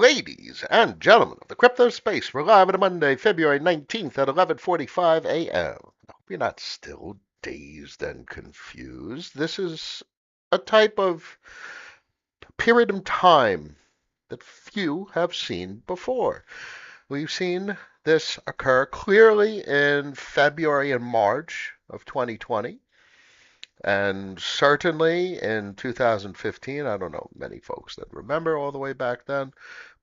Ladies and gentlemen of the crypto space, we're live on a Monday, February 19th at 11:45 a.m. I hope you're not still dazed and confused. This is a type of period of time that few have seen before. We've seen this occur clearly in February and March of 2020. And certainly in 2015, I don't know many folks that remember all the way back then,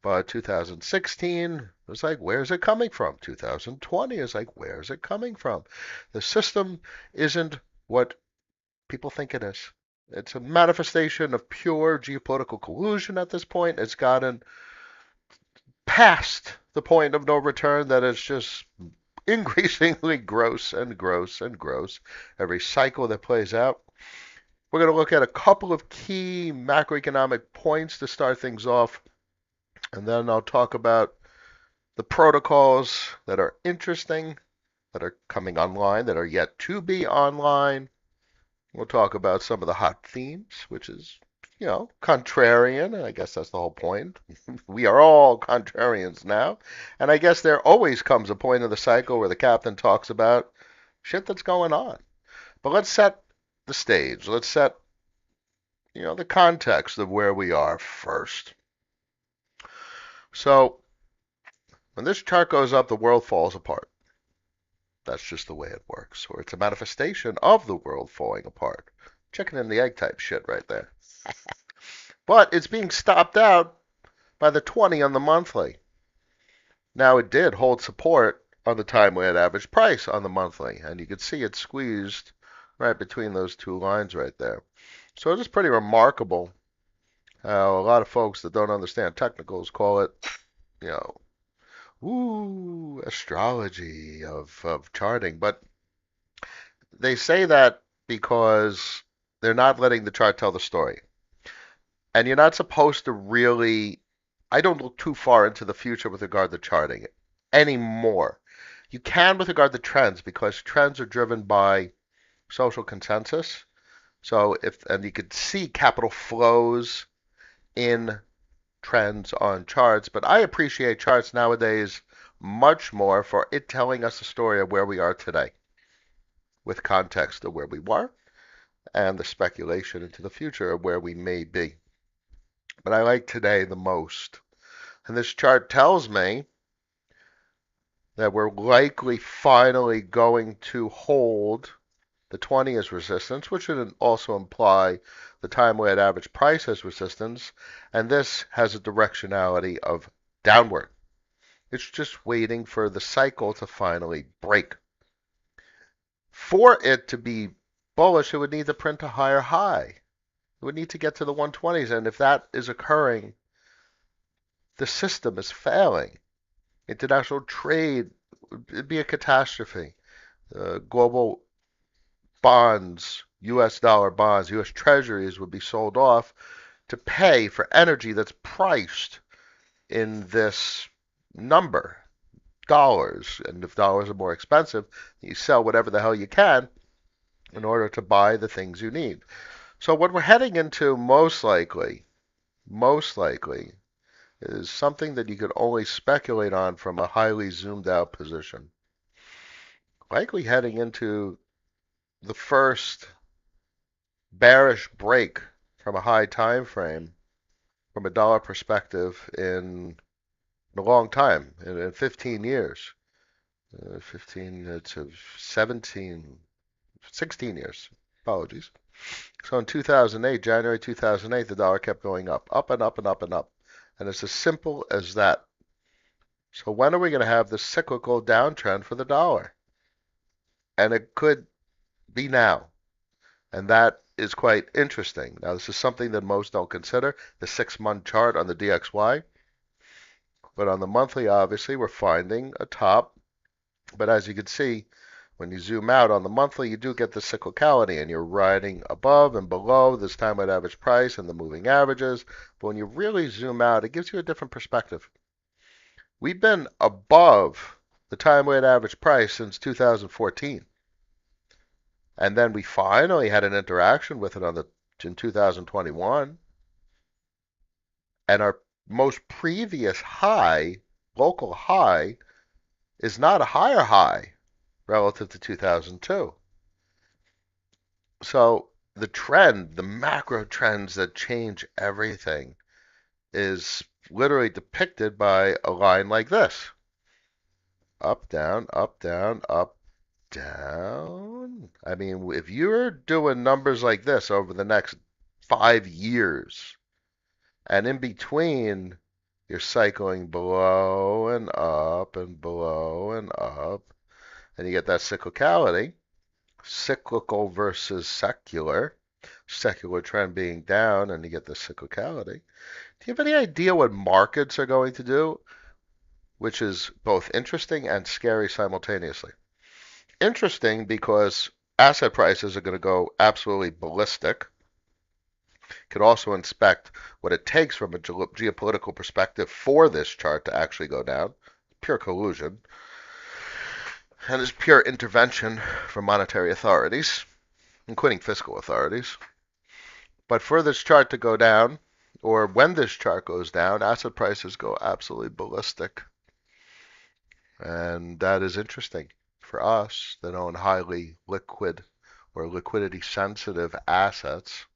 but 2016 was like, where's it coming from? 2020 is like, where's it coming from? The system isn't what people think it is. It's a manifestation of pure geopolitical collusion at this point. It's gotten past the point of no return that is just increasingly gross and gross and gross every cycle that plays out. We're going to look at a couple of key macroeconomic points to start things off, and then I'll talk about the protocols that are interesting, that are coming online, that are yet to be online. We'll talk about some of the hot themes, which is, contrarian. I guess that's the whole point. We are all contrarians now. And I guess there always comes a point in the cycle where the captain talks about shit that's going on. But let's set the stage. Let's set, the context of where we are first. So when this chart goes up, the world falls apart. That's just the way it works. Or it's a manifestation of the world falling apart. Chicken and the egg type shit right there. But it's being stopped out by the 20 on the monthly. Now it did hold support on the time weighted average price on the monthly, and you can see it squeezed right between those two lines right there. So it is pretty remarkable how a lot of folks that don't understand technicals call it, astrology of charting. But they say that because they're not letting the chart tell the story. And you're not supposed to really, I don't look too far into the future with regard to charting anymore. You can with regard to trends because trends are driven by social consensus. So and you could see capital flows in trends on charts, but I appreciate charts nowadays much more for it telling us the story of where we are today with context of where we were and the speculation into the future of where we may be. But I like today the most. And this chart tells me that we're likely finally going to hold the 20 as resistance, which would also imply the time weighted average price as resistance, and this has a directionality of downward. It's just waiting for the cycle to finally break. For it to be bullish, it would need to print a higher high. It would need to get to the 120s, and if that is occurring, the system is failing. International trade would be a catastrophe. Global bonds, U.S. dollar bonds, U.S. treasuries would be sold off to pay for energy that's priced in this number, dollars. And if dollars are more expensive, you sell whatever the hell you can in order to buy the things you need. So what we're heading into most likely, is something that you could only speculate on from a highly zoomed out position. Likely heading into the first bearish break from a high time frame from a dollar perspective in a long time, in 15 years. 15 to 17, 16 years. Apologies. So in 2008, January 2008, the dollar kept going up and up and up and up. And it's as simple as that. So when are we going to have this cyclical downtrend for the dollar? And it could be now. And that is quite interesting. Now, this is something that most don't consider, the 6-month chart on the DXY. But on the monthly, obviously, we're finding a top. But as you can see, when you zoom out on the monthly, you do get the cyclicality, and you're riding above and below this time weighted average price and the moving averages. But when you really zoom out, it gives you a different perspective. We've been above the time weighted average price since 2014. And then we finally had an interaction with it in 2021. And our most previous high, local high, is not a higher high relative to 2002. So the trend, the macro trends that change everything, is literally depicted by a line like this: up, down, up, down, up, down. I mean, if you're doing numbers like this over the next 5 years, and in between, you're cycling below and below and up, and you get that cyclicality, cyclical versus secular, secular trend being down, and you get the cyclicality. Do you have any idea what markets are going to do, which is both interesting and scary simultaneously? Interesting because asset prices are going to go absolutely ballistic. Could also inspect what it takes from a geopolitical perspective for this chart to actually go down. Pure collusion. And it's pure intervention from monetary authorities, including fiscal authorities. But for this chart to go down, or when this chart goes down, asset prices go absolutely ballistic. And that is interesting for us that own highly liquid or liquidity sensitive assets.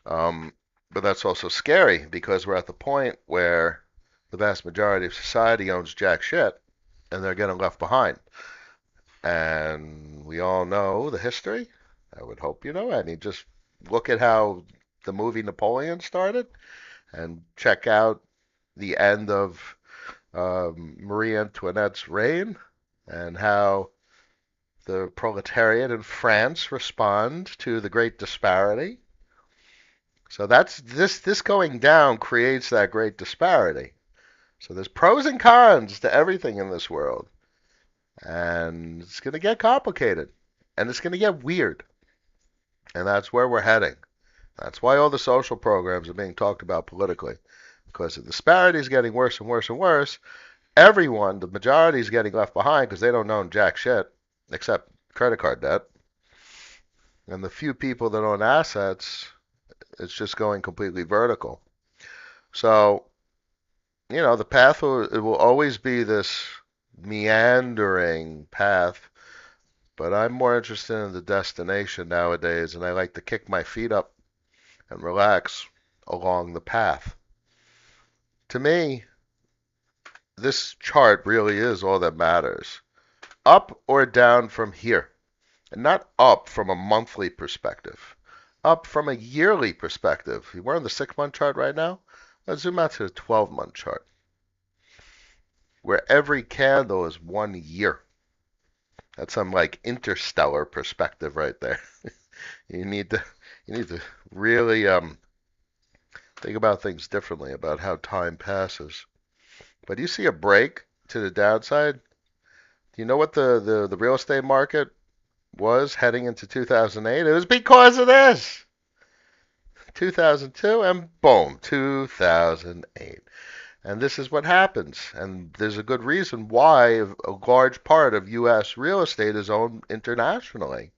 But that's also scary because we're at the point where the vast majority of society owns jack shit and they're getting left behind. And we all know the history. I would hope you know. I mean, just look at how the movie Napoleon started and check out the end of Marie Antoinette's reign and how the proletariat in France respond to the great disparity. So that's this going down creates that great disparity. So there's pros and cons to everything in this world. And it's going to get complicated. And it's going to get weird. And that's where we're heading. That's why all the social programs are being talked about politically. Because the disparity is getting worse and worse and worse. Everyone, the majority, is getting left behind because they don't own jack shit except credit card debt. And the few people that own assets, it's just going completely vertical. So, the path it will always be this meandering path, but I'm more interested in the destination nowadays, and I like to kick my feet up and relax along the path. To me, this chart really is all that matters. Up or down from here, and not up from a monthly perspective, up from a yearly perspective. We're on the 6-month chart right now. Let's zoom out to the 12-month chart, where every candle is 1 year. That's some like interstellar perspective right there. you need to really think about things differently about how time passes. But you see a break to the downside. Do you know what the real estate market was heading into 2008? It was because of this. 2002 and boom, 2008. And this is what happens. And there's a good reason why a large part of U.S. real estate is owned internationally.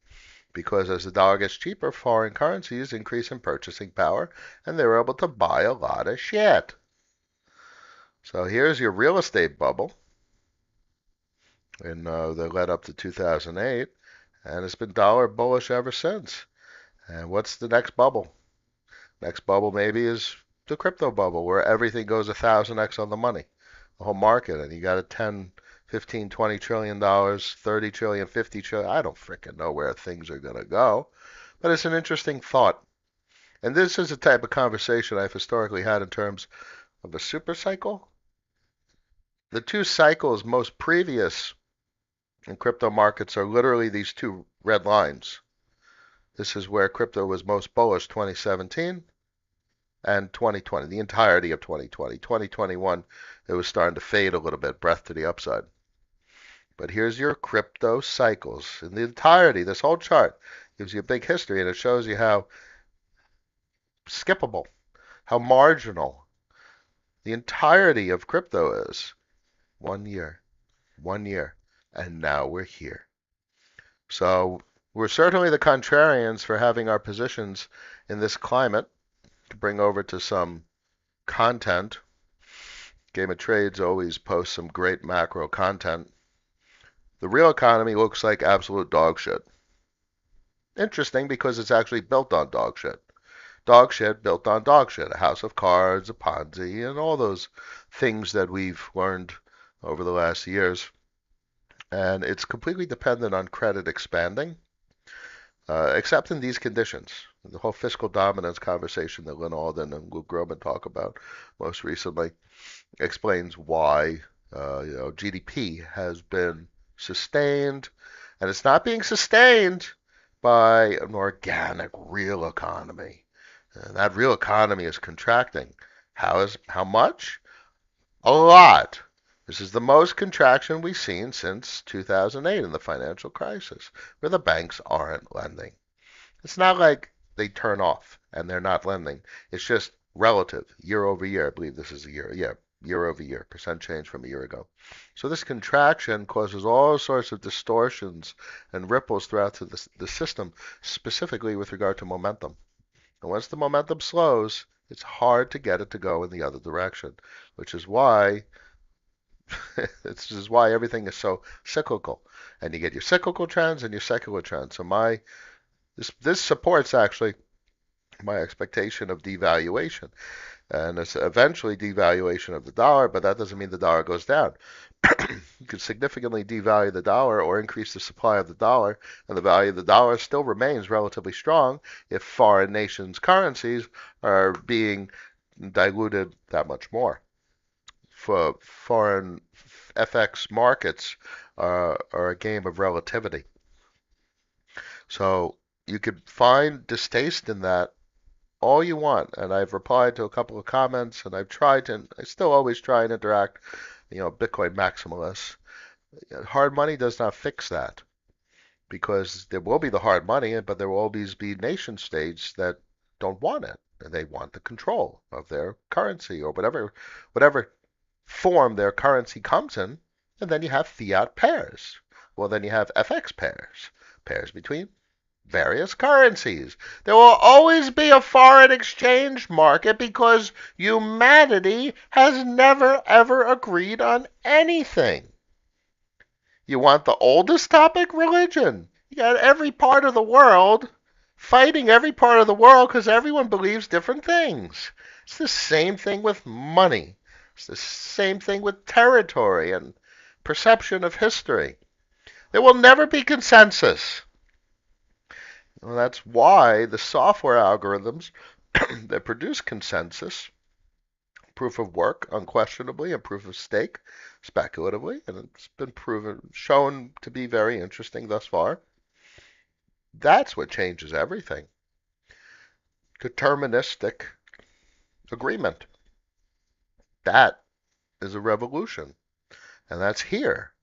Because as the dollar gets cheaper, foreign currencies increase in purchasing power, and they're able to buy a lot of shit. So here's your real estate bubble in the led up to 2008, and it's been dollar bullish ever since. And what's the next bubble? Next bubble maybe is the crypto bubble, where everything goes 1,000x on the money, the whole market, and you got a 10, 15, 20 trillion dollars, 30 trillion, 50 trillion. I don't freaking know where things are going to go, but it's an interesting thought. And this is the type of conversation I've historically had in terms of a super cycle. The two cycles most previous in crypto markets are literally these two red lines. This is where crypto was most bullish, 2017 and 2020, the entirety of 2020. 2021, it was starting to fade a little bit, breath to the upside. But here's your crypto cycles in the entirety. This whole chart gives you a big history, and it shows you how skippable, how marginal the entirety of crypto is. 1 year, 1 year, and now we're here. So we're certainly the contrarians for having our positions in this climate to bring over to some content. Game of Trades always posts some great macro content. The real economy looks like absolute dog shit. Interesting because it's actually built on dog shit. Dog shit built on dog shit. A house of cards, a Ponzi, and all those things that we've learned over the last years. And it's completely dependent on credit expanding, except in these conditions. The whole fiscal dominance conversation that Lynn Alden and Luke Groman talk about most recently explains why GDP has been sustained, and it's not being sustained by an organic real economy. And that real economy is contracting. How much? A lot. This is the most contraction we've seen since 2008 in the financial crisis, where the banks aren't lending. It's not like they turn off and they're not lending. It's just relative, year over year. I believe this is a year. Yeah, year over year, percent change from a year ago. So this contraction causes all sorts of distortions and ripples throughout the system, specifically with regard to momentum. And once the momentum slows, it's hard to get it to go in the other direction, which is why this is why everything is so cyclical. And you get your cyclical trends and your secular trends. So this supports actually my expectation of devaluation. And it's eventually devaluation of the dollar, but that doesn't mean the dollar goes down. You could significantly devalue the dollar or increase the supply of the dollar, and the value of the dollar still remains relatively strong if foreign nations' currencies are being diluted that much more. For foreign FX markets are a game of relativity. So you could find distaste in that all you want. And I've replied to a couple of comments, and I still always try and interact, Bitcoin maximalists. Hard money does not fix that because there will be the hard money, but there will always be nation states that don't want it. And they want the control of their currency or whatever form their currency comes in. And then you have fiat pairs. Well, then you have FX pairs between various currencies. There will always be a foreign exchange market because humanity has never ever agreed on anything. You want the oldest topic? Religion. You got every part of the world fighting every part of the world because everyone believes different things. It's the same thing with money. It's the same thing with territory and perception of history. There will never be consensus. Well, that's why the software algorithms that produce consensus, proof of work, unquestionably, and proof of stake, speculatively, and it's been shown to be very interesting thus far. That's what changes everything. Deterministic agreement. That is a revolution, and that's here.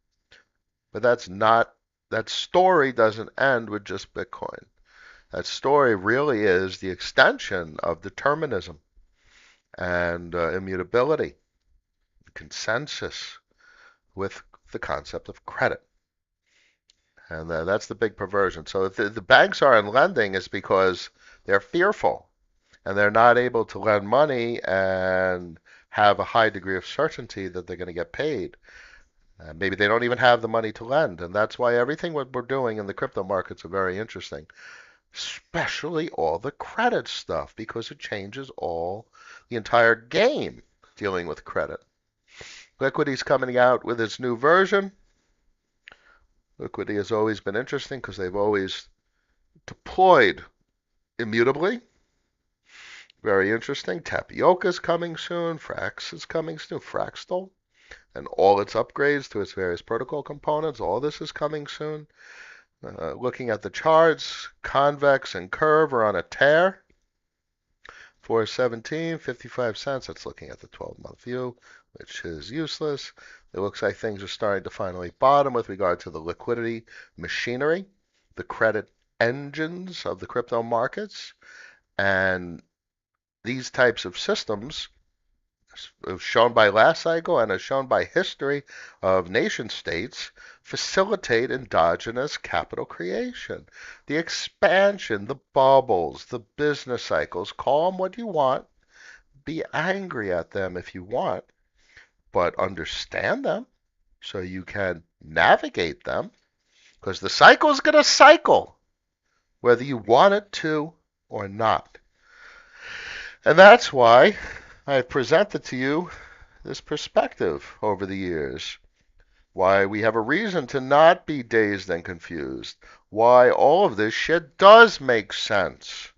But that story doesn't end with just Bitcoin. That story really is the extension of determinism and immutability, consensus with the concept of credit. And that's the big perversion. So if the banks aren't lending, it's because they're fearful and they're not able to lend money and have a high degree of certainty that they're going to get paid. Maybe they don't even have the money to lend. And that's why everything what we're doing in the crypto markets are very interesting, especially all the credit stuff, because it changes the entire game dealing with credit. Liquidity's coming out with its new version. Liquidity has always been interesting because they've always deployed immutably. Very interesting. Tapioca is coming soon. Frax is coming soon. Fraxtal and all its upgrades to its various protocol components. All this is coming soon. Looking at the charts, convex and curve are on a tear. 417, 55 cents. That's looking at the 12-month view, which is useless. It looks like things are starting to finally bottom with regard to the liquidity machinery, the credit engines of the crypto markets, and these types of systems, as shown by last cycle and as shown by history of nation states, facilitate endogenous capital creation. The expansion, the bubbles, the business cycles, call them what you want. Be angry at them if you want, but understand them so you can navigate them because the cycle is going to cycle whether you want it to or not. And that's why I have presented to you this perspective over the years. Why we have a reason to not be dazed and confused. Why all of this shit does make sense.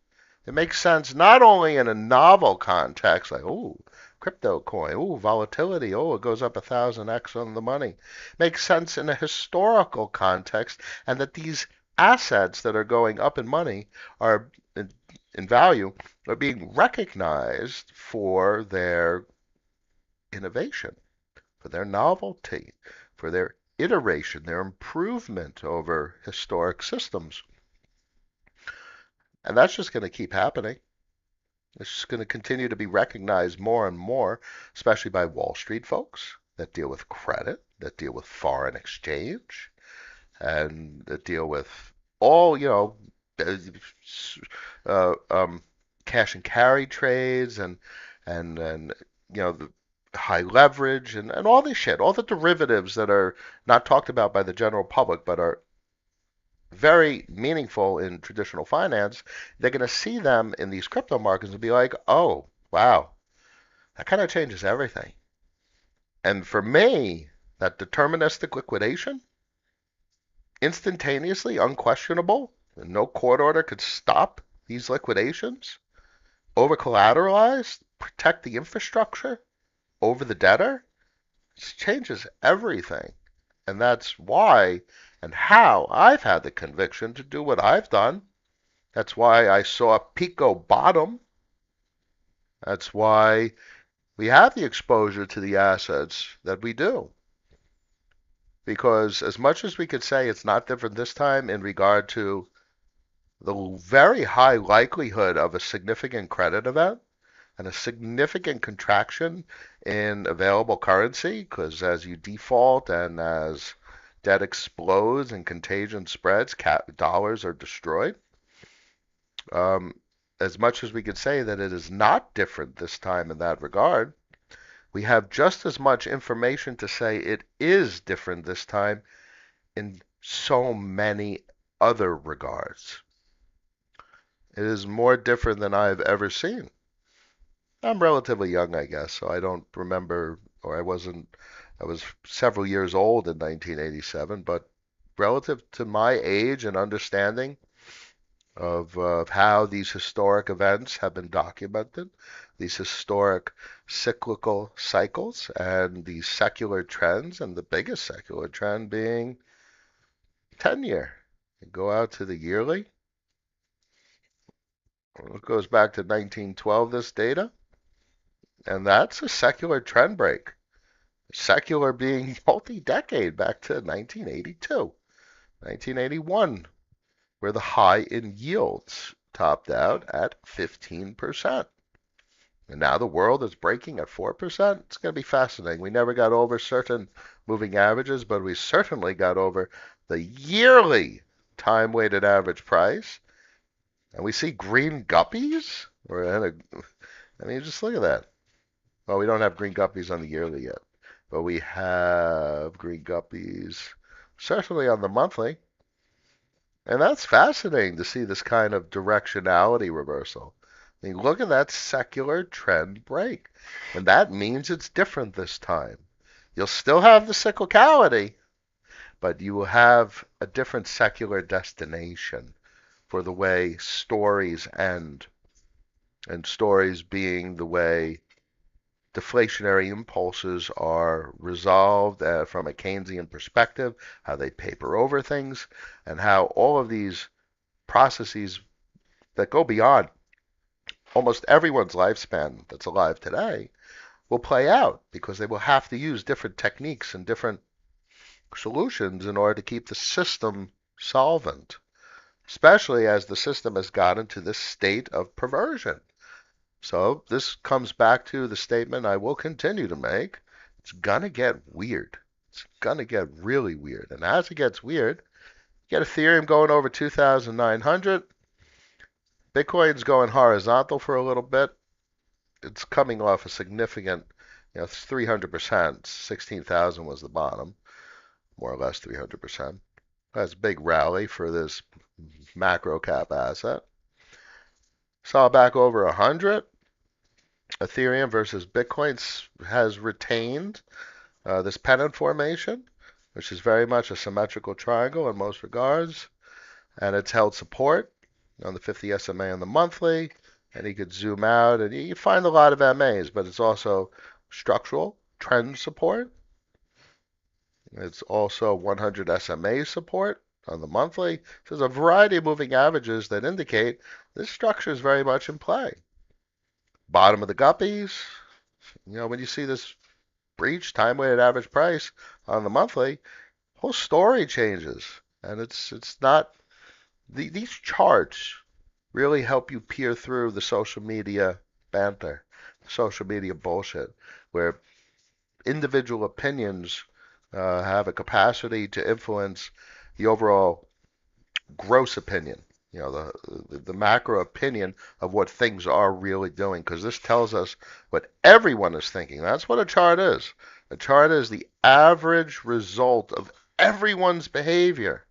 It makes sense not only in a novel context, like, oh, crypto coin, oh, volatility, oh, it goes up 1,000x on the money. It makes sense in a historical context, and that these assets that are going up in money are in value are being recognized for their innovation, for their novelty, for their iteration, their improvement over historic systems. And that's just going to keep happening. It's just going to continue to be recognized more and more, especially by Wall Street folks that deal with credit, that deal with foreign exchange, and that deal with all, uh, um, cash and carry trades and the high leverage and all this shit, all the derivatives that are not talked about by the general public but are very meaningful in traditional finance. They're going to see them in these crypto markets and be like, oh, wow, that kind of changes everything. And for me, that deterministic liquidation, instantaneously, unquestionable, and no court order could stop these liquidations, over collateralized, protect the infrastructure over the debtor, it changes everything. And that's why and how I've had the conviction to do what I've done. That's why I saw Pico bottom. That's why we have the exposure to the assets that we do. Because as much as we could say it's not different this time in regard to the very high likelihood of a significant credit event and a significant contraction in available currency, because as you default and as debt explodes and contagion spreads, dollars are destroyed. Um, as much as we could say that it is not different this time in that regard, we have just as much information to say it is different this time in so many other regards. It is more different than I've ever seen. I'm relatively young, I guess, so I don't remember, or I was several years old in 1987, but relative to my age and understanding of how these historic events have been documented, these historic cyclical cycles, and these secular trends, and the biggest secular trend being 10-year. Go out to the yearly. It goes back to 1912, this data, and that's a secular trend break. Secular being multi-decade back to 1982, 1981, where the high in yields topped out at 15%. And now the world is breaking at 4%. It's going to be fascinating. We never got over certain moving averages, but we certainly got over the yearly time-weighted average price. And we see green guppies. I mean, just look at that. Well, we don't have green guppies on the yearly yet, but we have green guppies certainly on the monthly. And that's fascinating to see this kind of directionality reversal. I mean, look at that secular trend break. And that means it's different this time. You'll still have the cyclicality, but you will have a different secular destination for the way stories end. And stories being the way deflationary impulses are resolved from a Keynesian perspective, how they paper over things, and how all of these processes that go beyond almost everyone's lifespan that's alive today will play out because they will have to use different techniques and different solutions in order to keep the system solvent, especially as the system has gotten to this state of perversion. So this comes back to the statement I will continue to make. It's going to get weird. It's going to get really weird. And as it gets weird, you get Ethereum going over 2,900. Bitcoin's going horizontal for a little bit. it's coming off a significant, it's 300%. 16,000 was the bottom, more or less 300%. That's a big rally for this macro cap asset. Saw back over 100. Ethereum versus Bitcoin has retained this pennant formation, which is very much a symmetrical triangle in most regards, and it's held support on the 50 SMA on the monthly, and you could zoom out and you find a lot of MAs, but it's also structural trend support. It's also 100 SMA support on the monthly. So there's a variety of moving averages that indicate this structure is very much in play. Bottom of the guppies, when you see this breach time weighted average price on the monthly, whole story changes. And it's not these charts really help you peer through the social media banter, social media bullshit, where individual opinions have a capacity to influence the overall gross opinion, the macro opinion of what things are really doing, because this tells us what everyone is thinking. That's what a chart is. A chart is the average result of everyone's behavior.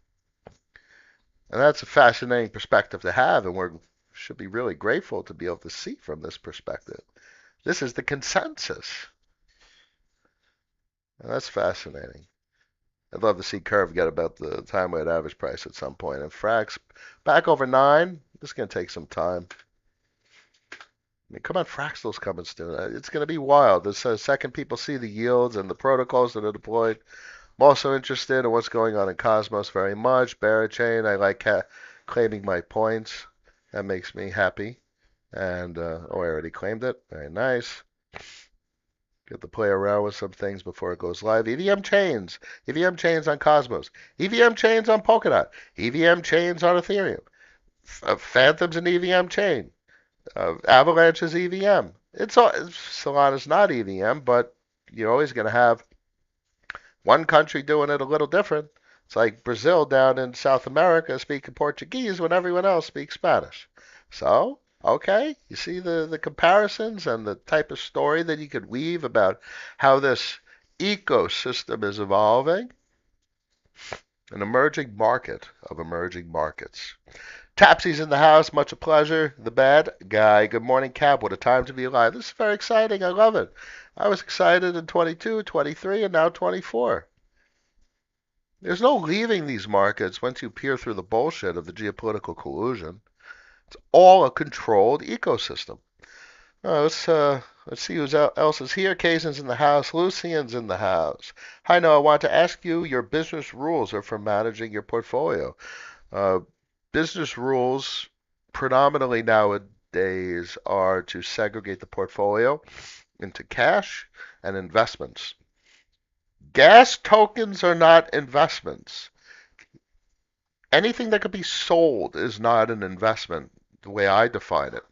And that's a fascinating perspective to have, and we should be really grateful to be able to see from this perspective. This is the consensus. And that's fascinating. I'd love to see Curve get about the time weighted average price at some point. And Frax back over 9. This is going to take some time. I mean, come on, Fractal's coming soon. It's going to be wild. The second people see the yields and the protocols that are deployed. I'm also interested in what's going on in Cosmos very much. Barachain, I like claiming my points. That makes me happy. And, I already claimed it. Very nice. Get to play around with some things before it goes live. EVM chains on Cosmos, EVM chains on Polkadot, EVM chains on Ethereum, Phantom's an EVM chain, Avalanche is EVM. Solana's not EVM, but you're always going to have one country doing it a little different. It's like Brazil down in South America speaking Portuguese when everyone else speaks Spanish. So okay, you see the comparisons and the type of story that you could weave about how this ecosystem is evolving. An emerging market of emerging markets. Tapsy's in the house, much a pleasure. The bad guy, good morning, Cap. What a time to be alive. This is very exciting. I love it. I was excited in 22, 23, and now 24. There's no leaving these markets once you peer through the bullshit of the geopolitical collusion. It's all a controlled ecosystem. Let's see who else is here. Kazan's in the house. Lucian's in the house. Hi, no, I want to ask you, your business rules are for managing your portfolio. Business rules predominantly nowadays are to segregate the portfolio into cash and investments. Gas tokens are not investments. Anything that could be sold is not an investment, the way I define it.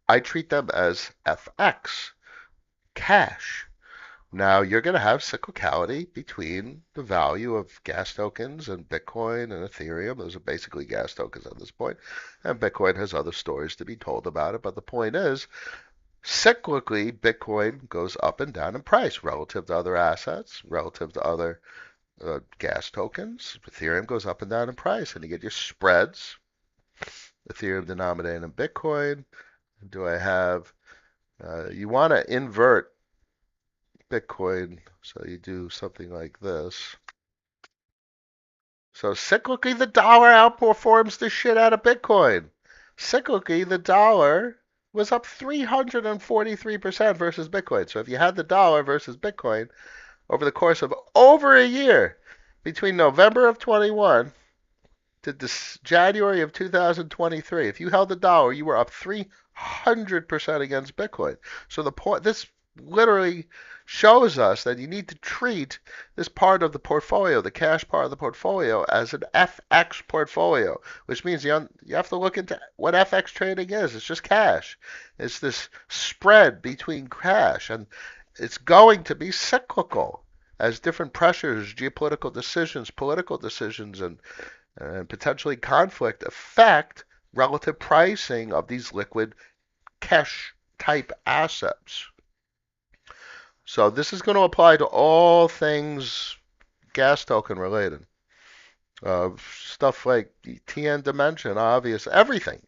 I treat them as FX, cash. Now, you're going to have cyclicality between the value of gas tokens and Bitcoin and Ethereum. Those are basically gas tokens at this point. And Bitcoin has other stories to be told about it. But the point is, cyclically, Bitcoin goes up and down in price relative to other assets, relative to other gas tokens. Ethereum goes up and down in price, and you get your spreads. Ethereum denominated in Bitcoin. Do I have? You want to invert Bitcoin, so you do something like this. So cyclically, the dollar outperforms the shit out of Bitcoin. Cyclically, the dollar was up 343% versus Bitcoin. So if you had the dollar versus Bitcoin over the course of over a year, between November of 21 to January of 2023, if you held the dollar, you were up 300% against Bitcoin. So the point, this literally shows us that you need to treat this part of the portfolio, the cash part of the portfolio, as an FX portfolio, which means you have to look into what FX trading is. It's just cash. It's this spread between cash, and it's going to be cyclical as different pressures, geopolitical decisions, political decisions, and potentially conflict affect relative pricing of these liquid cash type assets. So this is going to apply to all things gas token related. Stuff like TN Dimension, obvious, anything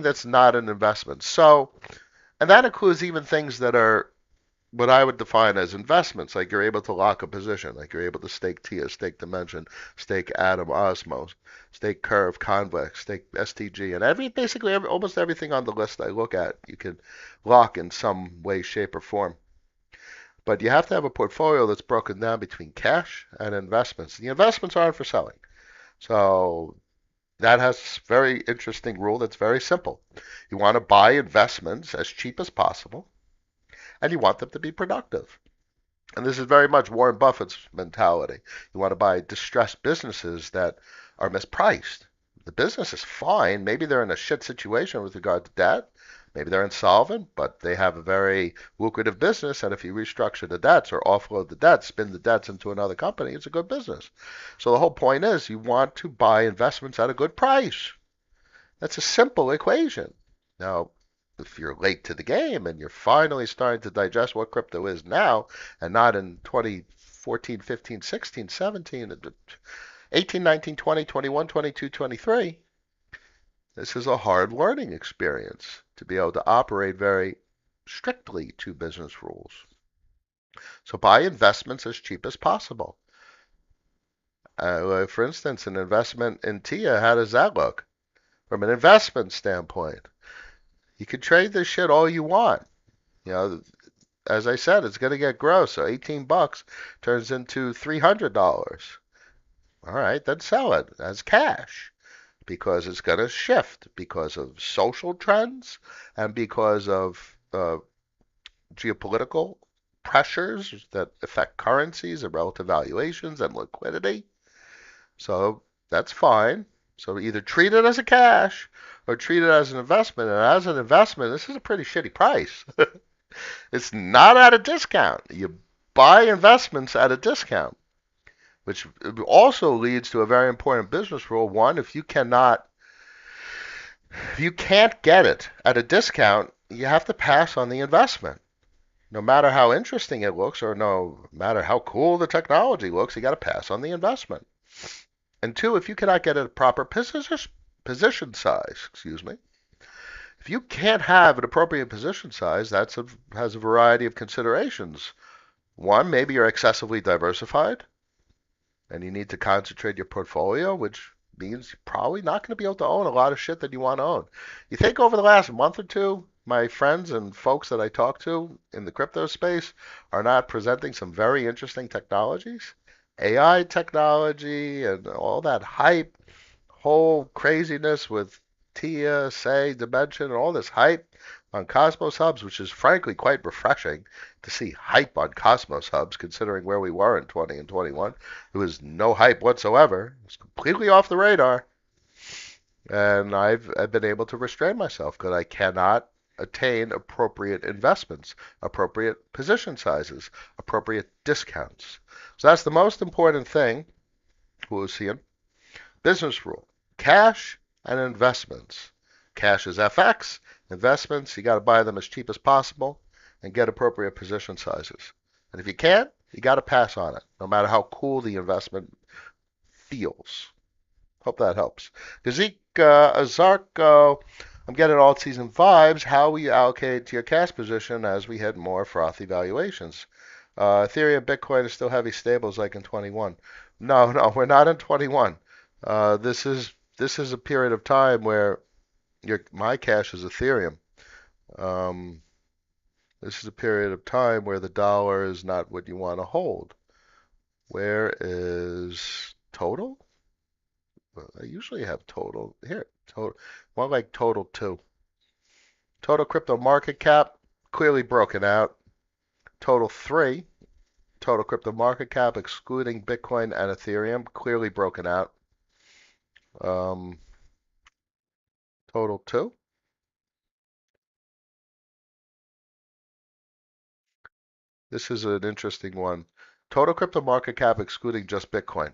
that's not an investment. So, and that includes even things that are what I would define as investments, like you're able to lock a position, like you're able to stake TIA, stake Dimension, stake Atom Osmos, stake Curve, Convex, stake STG, and almost everything on the list I look at, you can lock in some way, shape, or form. But you have to have a portfolio that's broken down between cash and investments. The investments aren't for selling. So that has a very interesting rule that's very simple. You want to buy investments as cheap as possible, and you want them to be productive. And this is very much Warren Buffett's mentality. You want to buy distressed businesses that are mispriced. The business is fine. Maybe they're in a shit situation with regard to debt. Maybe they're insolvent, but they have a very lucrative business. And if you restructure the debts or offload the debts, spin the debts into another company, it's a good business. So the whole point is you want to buy investments at a good price. That's a simple equation. Now, if you're late to the game and you're finally starting to digest what crypto is now and not in 2014, 15, 16, 17, 18, 19, 20, 21, 22, 23, this is a hard learning experience to be able to operate very strictly to business rules. So buy investments as cheap as possible. For instance, an investment in TIA, how does that look? From an investment standpoint, you can trade this shit all you want. You know, as I said, it's going to get gross. So 18 bucks turns into $300. All right, then sell it as cash because it's going to shift because of social trends and because of geopolitical pressures that affect currencies and relative valuations and liquidity. So that's fine. So either treat it as a cash or treat it as an investment. And as an investment, this is a pretty shitty price. It's not at a discount. You buy investments at a discount, which also leads to a very important business rule. One, if you can't get it at a discount, you have to pass on the investment. No matter how interesting it looks or no matter how cool the technology looks, you got to pass on the investment. And two, if you cannot get a proper position size, if you can't have an appropriate position size, that has a variety of considerations. One, maybe you're excessively diversified and you need to concentrate your portfolio, which means you're probably not going to be able to own a lot of shit that you want to own. You think over the last month or two, my friends and folks that I talk to in the crypto space are not presenting some very interesting technologies? AI technology and all that hype, whole craziness with TIA, Say, Dimension, and all this hype on Cosmos hubs, which is frankly quite refreshing to see hype on Cosmos hubs, considering where we were in 20 and 21. There was no hype whatsoever. It was completely off the radar. And I've been able to restrain myself because I cannot attain appropriate investments, appropriate position sizes, appropriate discounts. So that's the most important thing we'll see in business rule. Cash and investments. Cash is FX. Investments, you got to buy them as cheap as possible and get appropriate position sizes. And if you can't, you got to pass on it, no matter how cool the investment feels. Hope that helps. Gazik Azarko, I'm getting all season vibes. How will you allocate to your cash position as we hit more frothy valuations? Ethereum, Bitcoin is still heavy stables like in 21. No, we're not in 21. This is a period of time where my cash is Ethereum. This is a period of time where the dollar is not what you want to hold. Where is total? Well, I usually have total here. Total, more like total 2. Total crypto market cap clearly broken out. Total 3. Total crypto market cap excluding Bitcoin and Ethereum clearly broken out. Total 2. This is an interesting one. Total crypto market cap excluding just Bitcoin.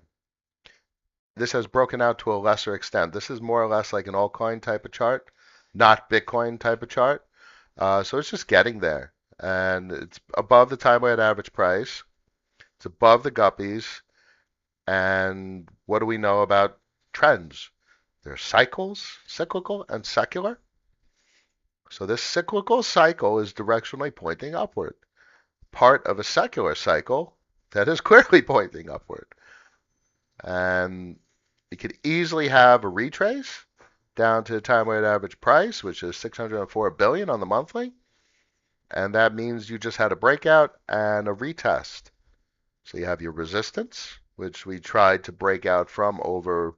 This has broken out to a lesser extent. This is more or less like an altcoin type of chart, not Bitcoin type of chart. So it's just getting there. And it's above the time weighted average price. It's above the guppies. And what do we know about trends? There's cycles, cyclical and secular. So this cyclical cycle is directionally pointing upward. Part of a secular cycle that is clearly pointing upward. And you could easily have a retrace down to the time weighted average price, which is 604 billion on the monthly. And that means you just had a breakout and a retest. So you have your resistance, which we tried to break out from over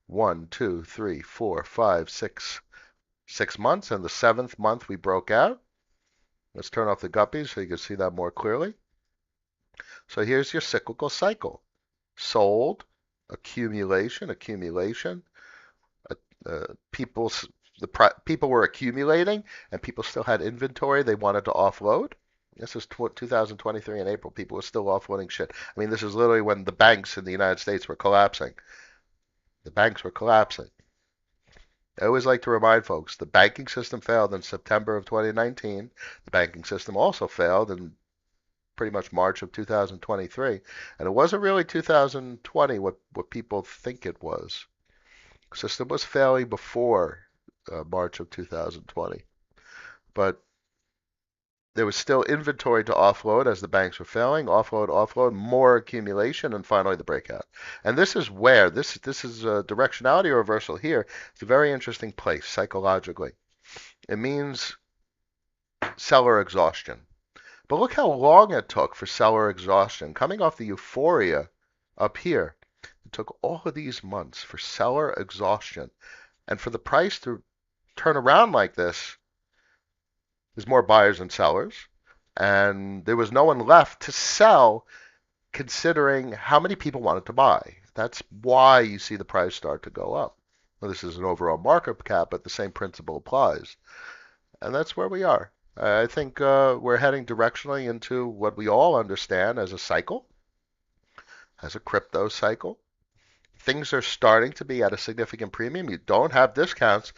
6 months. And the seventh month we broke out. Let's turn off the guppies so you can see that more clearly. So here's your cyclical cycle. Sold, accumulation, accumulation. People were accumulating, and people still had inventory they wanted to offload. This is 2023 in April. People were still offloading shit. I mean, this is literally when the banks in the United States were collapsing. The banks were collapsing. I always like to remind folks the banking system failed in September of 2019. The banking system also failed in pretty much March of 2023. And it wasn't really 2020 what people think it was. The system was failing before March of 2020. But there was still inventory to offload as the banks were failing. Offload, offload, more accumulation, and finally the breakout. And this is where this is a directionality reversal here. It's a very interesting place psychologically. It means seller exhaustion. But look how long it took for seller exhaustion. Coming off the euphoria up here, it took all of these months for seller exhaustion. And for the price to turn around like this, there's more buyers than sellers. And there was no one left to sell considering how many people wanted to buy. That's why you see the price start to go up. Well, this is an overall market cap, but the same principle applies. And that's where we are. I think we're heading directionally into what we all understand as a cycle, as a crypto cycle. Things are starting to be at a significant premium. You don't have discounts.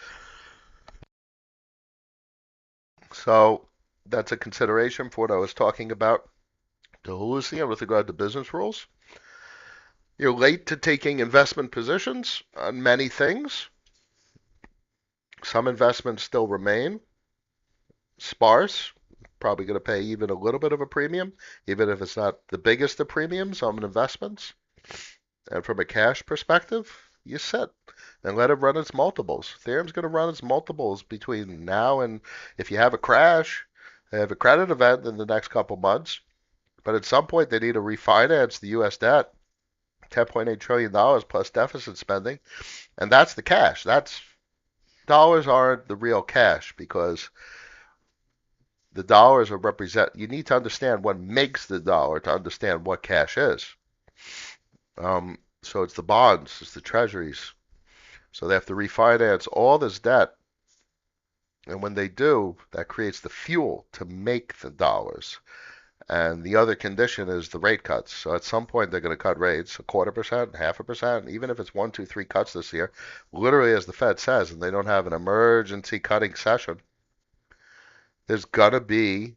So that's a consideration for what I was talking about to Lucian with regard to business rules. You're late to taking investment positions on many things. Some investments still remain sparse. Probably going to pay even a little bit of a premium, even if it's not the biggest of premiums on investments. And from a cash perspective, you sit and let it run its multiples. Ethereum's going to run its multiples between now and if you have a crash, have a credit event in the next couple months. But at some point, they need to refinance the U.S. debt, $10.8 trillion plus deficit spending, and that's the cash. That's dollars aren't the real cash because the dollars are represent. You need to understand what makes the dollar to understand what cash is. So it's the bonds, it's the treasuries. So they have to refinance all this debt. And when they do, that creates the fuel to make the dollars. And the other condition is the rate cuts. So at some point they're going to cut rates a 0.25%, 0.5%, even if it's 1, 2, 3 cuts this year, literally as the Fed says, and they don't have an emergency cutting session, there's going to be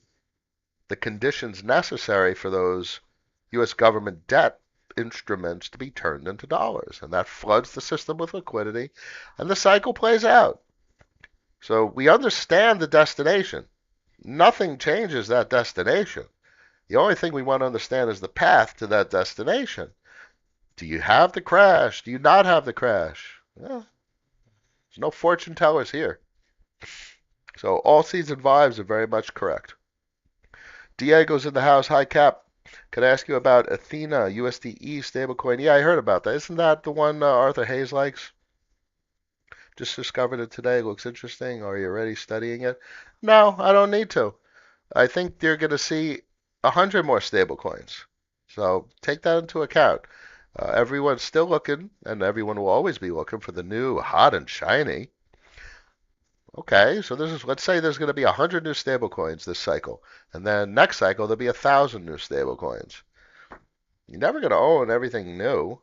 the conditions necessary for those U.S. government debt instruments to be turned into dollars. And that floods the system with liquidity, and the cycle plays out. So we understand the destination. Nothing changes that destination. The only thing we want to understand is the path to that destination. Do you have the crash? Do you not have the crash? Well, there's no fortune tellers here. So all seeds and vibes are very much correct. Diego's in the house. Hi, Cap. Could I ask you about Athena, USDE stablecoin? Yeah, I heard about that. Isn't that the one Arthur Hayes likes? Just discovered it today. Looks interesting. Are you already studying it? No, I don't need to. I think you're going to see 100 more stablecoins. So take that into account. Everyone's still looking, and everyone will always be looking for the new, hot and shiny. Okay, so let's say there's going to be 100 new stablecoins this cycle, and then next cycle there'll be 1,000 new stablecoins. You're never going to own everything new.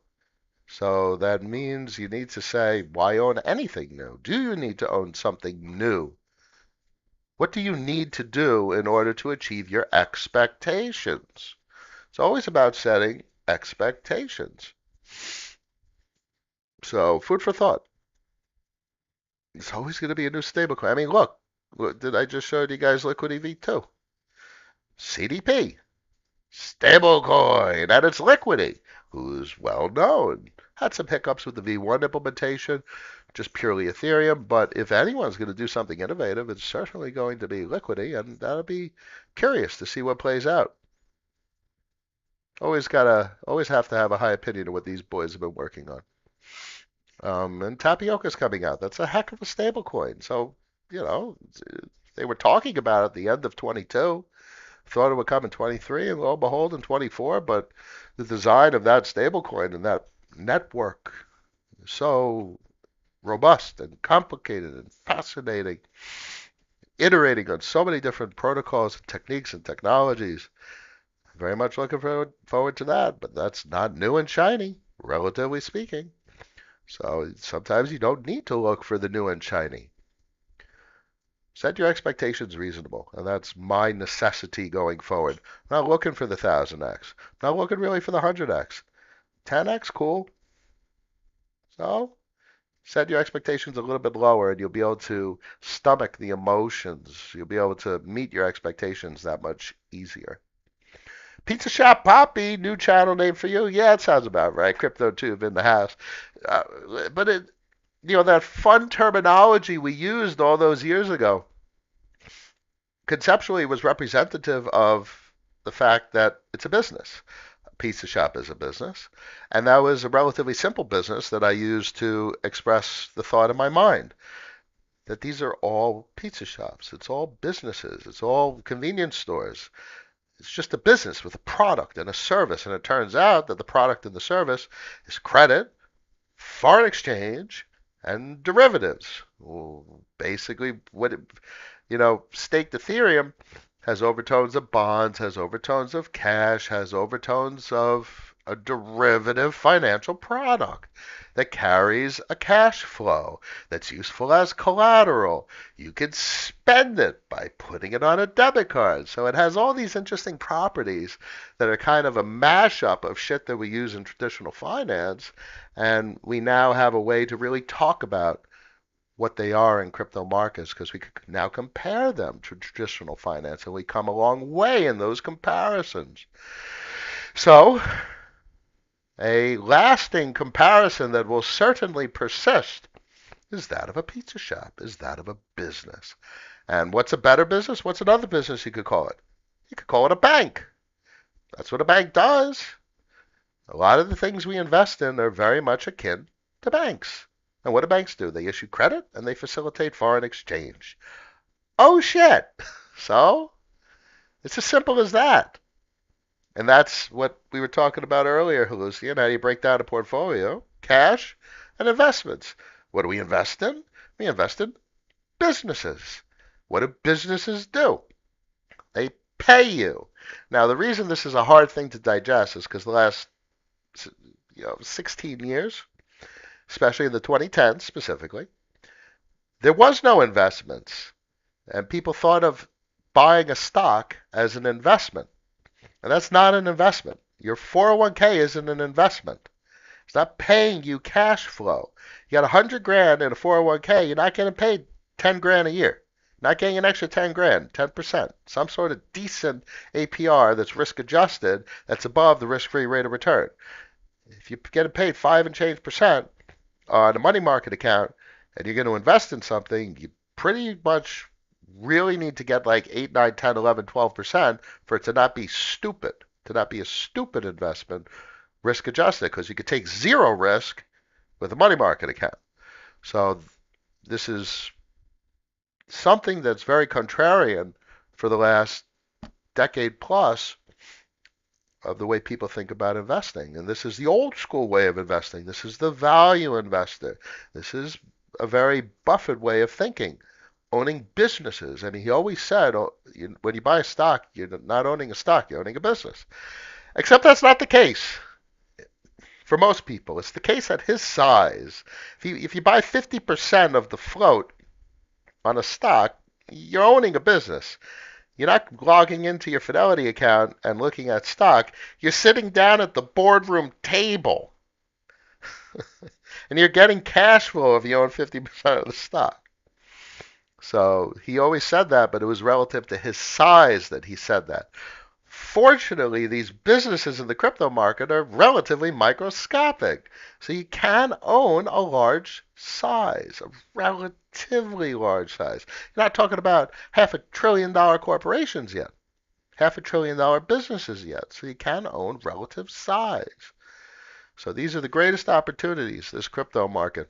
So that means you need to say, why own anything new? Do you need to own something new What do you need to do in order to achieve your expectations? It's always about setting expectations. So, food for thought. It's always going to be a new stablecoin. I mean, look, did I just show you guys Liquid EV2? CDP, stablecoin, and it's Liquidity, who's well known. Had some hiccups with the V1 implementation, just purely Ethereum, but if anyone's going to do something innovative, it's certainly going to be Liquidity, and that'll be curious to see what plays out. Always have to have a high opinion of what these boys have been working on. And Tapioca's coming out. That's a heck of a stable coin. So, you know, they were talking about it at the end of 22. Thought it would come in 23, and lo and behold, in 24. But the design of that stablecoin and that network is so robust and complicated and fascinating, iterating on so many different protocols and techniques and technologies. Very much looking forward to that, but that's not new and shiny, relatively speaking. So sometimes you don't need to look for the new and shiny. Set your expectations reasonable, and that's my necessity going forward. I'm not looking for the 1000x. I'm not looking really for the 100x. 10x, cool. So set your expectations a little bit lower, and you'll be able to stomach the emotions. You'll be able to meet your expectations that much easier. Pizza Shop Poppy, new channel name for you. Yeah, it sounds about right. Crypto Tube in the house. Uh, but that fun terminology we used all those years ago conceptually was representative of the fact that it's a business. A pizza shop is a business. And that was a relatively simple business that I used to express the thought in my mind that these are all pizza shops. It's all businesses. It's all convenience stores. It's just a business with a product and a service. And it turns out that the product and the service is credit, foreign exchange, and derivatives. Well, basically, staked Ethereum has overtones of bonds, has overtones of cash, has overtones of a derivative financial product that carries a cash flow that's useful as collateral. You can spend it by putting it on a debit card. So it has all these interesting properties that are kind of a mashup of shit that we use in traditional finance. And we now have a way to really talk about what they are in crypto markets because we can now compare them to traditional finance, and we come a long way in those comparisons. So, a lasting comparison that will certainly persist is that of a pizza shop, is that of a business. And what's a better business? What's another business you could call it? You could call it a bank. That's what a bank does. A lot of the things we invest in are very much akin to banks. And what do banks do? They issue credit and they facilitate foreign exchange. Oh shit! So, it's as simple as that. And that's what we were talking about earlier, Lucian. How do you break down a portfolio? Cash and investments. What do we invest in? We invest in businesses. What do businesses do? They pay you. Now, the reason this is a hard thing to digest is because the last 16 years, especially in the 2010s specifically, there was no investments. And people thought of buying a stock as an investment. And that's not an investment. Your 401k isn't an investment. It's not paying you cash flow. You got 100 grand in a 401k, you're not getting paid 10 grand a year. You're not getting an extra 10 grand, 10%. Some sort of decent APR that's risk adjusted, that's above the risk-free rate of return. If you're getting paid 5 and change percent on a money market account and you're going to invest in something, you pretty much really need to get like 8, 9, 10, 11, 12% for it to not be stupid, to not be a stupid investment, risk adjusted, because you could take zero risk with a money market account. So this is something that's very contrarian for the last decade plus of the way people think about investing. And this is the old school way of investing. This is the value investor. This is a very Buffett way of thinking. Owning businesses. I mean, he always said, when you buy a stock, you're not owning a stock, you're owning a business. Except that's not the case for most people. It's the case at his size. If you buy 50% of the float on a stock, You're owning a business. You're not logging into your Fidelity account and looking at stock. You're sitting down at the boardroom table and you're getting cash flow if you own 50% of the stock. So he always said that, but it was relative to his size that he said that. Fortunately, these businesses in the crypto market are relatively microscopic. So you can own a large size, a relatively large size. You're not talking about $500 billion corporations yet, $500 billion businesses yet. So you can own relative size. So these are the greatest opportunities, this crypto market,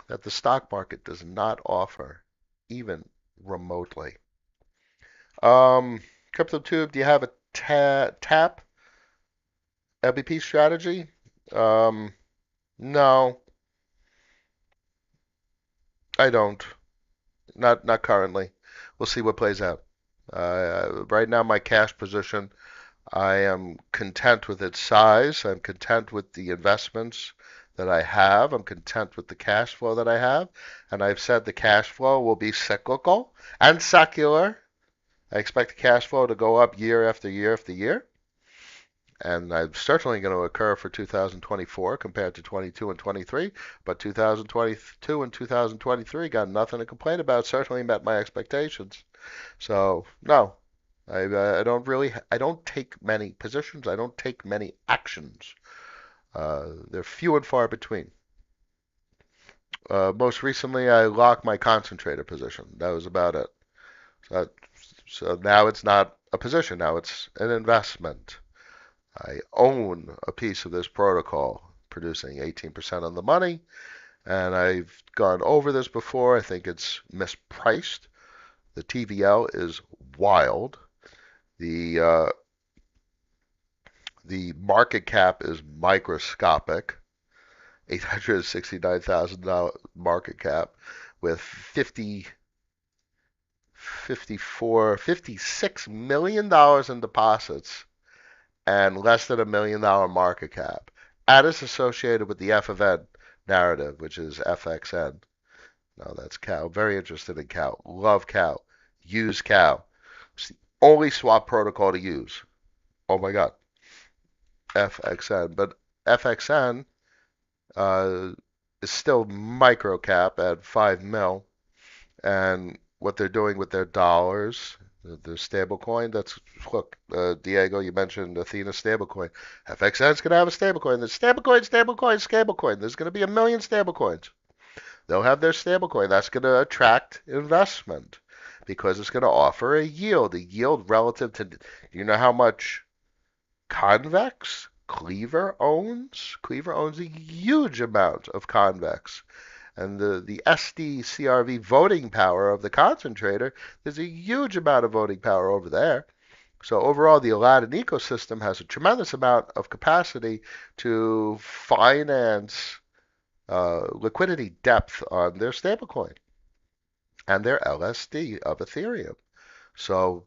that the stock market does not offer, even remotely. CryptoTube, do you have a tap LBP strategy? Um, no, I don't. Not currently. We'll see what plays out. Right now, my cash position, I am content with its size. I'm content with the investments that I have. I'm content with the cash flow that I have. And I've said the cash flow will be cyclical and secular. I expect the cash flow to go up year after year after year. And it's certainly going to occur for 2024 compared to 22 and 23. But 2022 and 2023 got nothing to complain about. Certainly met my expectations. So no, I don't take many positions. I don't take many actions. They're few and far between. Most recently, I locked my concentrator position. That was about it. So, so now it's not a position. Now it's an investment. I own a piece of this protocol, producing 18% on the money, and I've gone over this before. I think it's mispriced. The TVL is wild. The uh, the market cap is microscopic, $869,000 market cap with 56 million in deposits and less than $1 million market cap. That is associated with the F of N narrative, which is FXN. No, that's cow. Very interested in cow. Love cow. Use cow. It's the only swap protocol to use. Oh my God. FXN. But FXN uh, is still micro cap at 5 mil. And what they're doing with their dollars, their stablecoin, that's, look, Diego, you mentioned Athena stablecoin. FXN's going to have a stablecoin. There's stablecoin. There's going to be a million stablecoins. They'll have their stablecoin. That's going to attract investment because it's going to offer a yield relative to, do you know how much convex Cleaver owns? Cleaver owns a huge amount of convex. And the SD CRV voting power of the concentrator, there's a huge amount of voting power over there. So overall, the Aladdin ecosystem has a tremendous amount of capacity to finance liquidity depth on their stablecoin and their LSD of Ethereum. So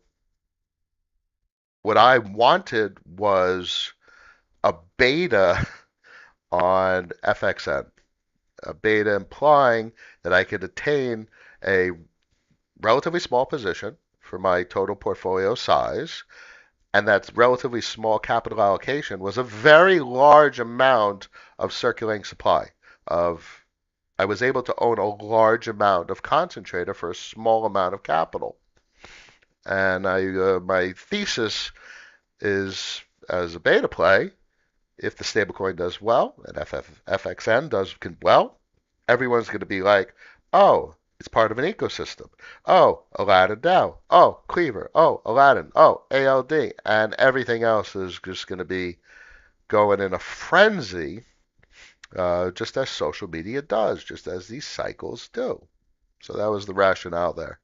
what I wanted was a beta on FXN, a beta implying that I could attain a relatively small position for my total portfolio size, and that relatively small capital allocation was a very large amount of circulating supply of I was able to own a large amount of concentrator for a small amount of capital. And my thesis is as a beta play, if the stablecoin does well and FXN does well, everyone's going to be like, oh, it's part of an ecosystem. Oh, Aladdin DAO. Oh, Cleaver. Oh, Aladdin. Oh, ALD. And everything else is just going to be going in a frenzy, just as social media does, just as these cycles do. So that was the rationale there.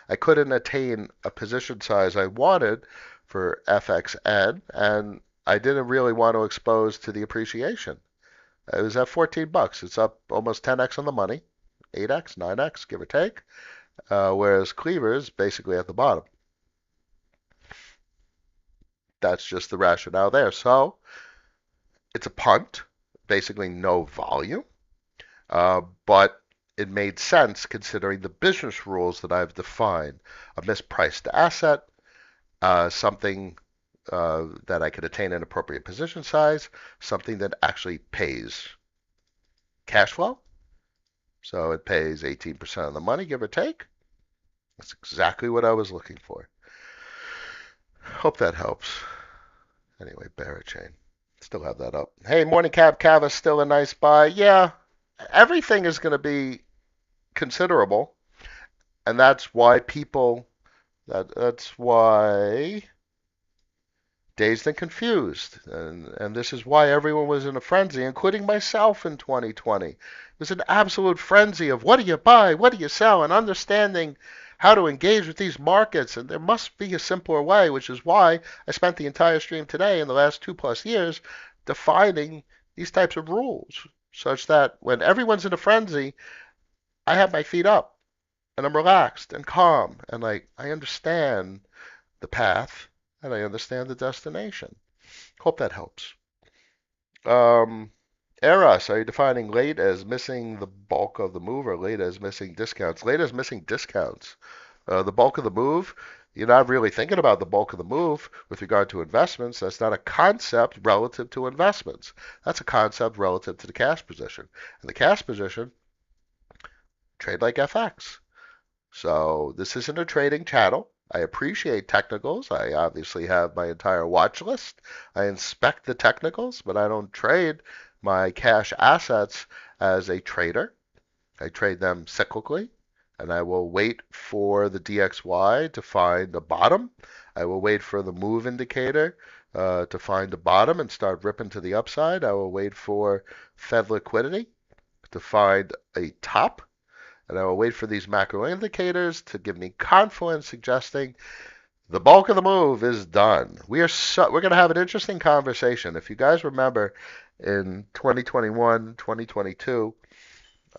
I couldn't attain a position size I wanted for FXN, and I didn't really want to expose to the appreciation. It was at 14 bucks. It's up almost 10x on the money, 8x, 9x, give or take. Whereas Cleaver is basically at the bottom. That's just the rationale there. So it's a punt, basically no volume, but it made sense considering the business rules that I've defined. A mispriced asset, something that I could attain an appropriate position size, something that actually pays cash flow. So it pays 18% of the money, give or take. That's exactly what I was looking for. Hope that helps. Anyway, Barachain. Still have that up. Hey, morning cab Cava, still a nice buy. Yeah, everything is going to be considerable, and that's why that's why Dazed and Confused. And this is why everyone was in a frenzy, including myself in 2020. It was an absolute frenzy of what do you buy, what do you sell, and understanding how to engage with these markets. And there must be a simpler way, which is why I spent the entire stream today in the last 2+ years defining these types of rules, such that when everyone's in a frenzy, I have my feet up and I'm relaxed and calm and like I understand the path and I understand the destination. Hope that helps. Um, Eros, are you defining late as missing the bulk of the move or late as missing discounts? Late as missing discounts. The bulk of the move, you're not really thinking about the bulk of the move with regard to investments. That's not a concept relative to investments. That's a concept relative to the cash position. And the cash position, trade like FX. So this isn't a trading channel. I appreciate technicals. I obviously have my entire watch list. I inspect the technicals, but I don't trade my cash assets as a trader. I trade them cyclically, and I will wait for the DXY to find a bottom. I will wait for the move indicator to find a bottom and start ripping to the upside. I will wait for Fed liquidity to find a top, and I will wait for these macro indicators to give me confidence suggesting the bulk of the move is done. We're going to have an interesting conversation. If you guys remember in 2021, 2022,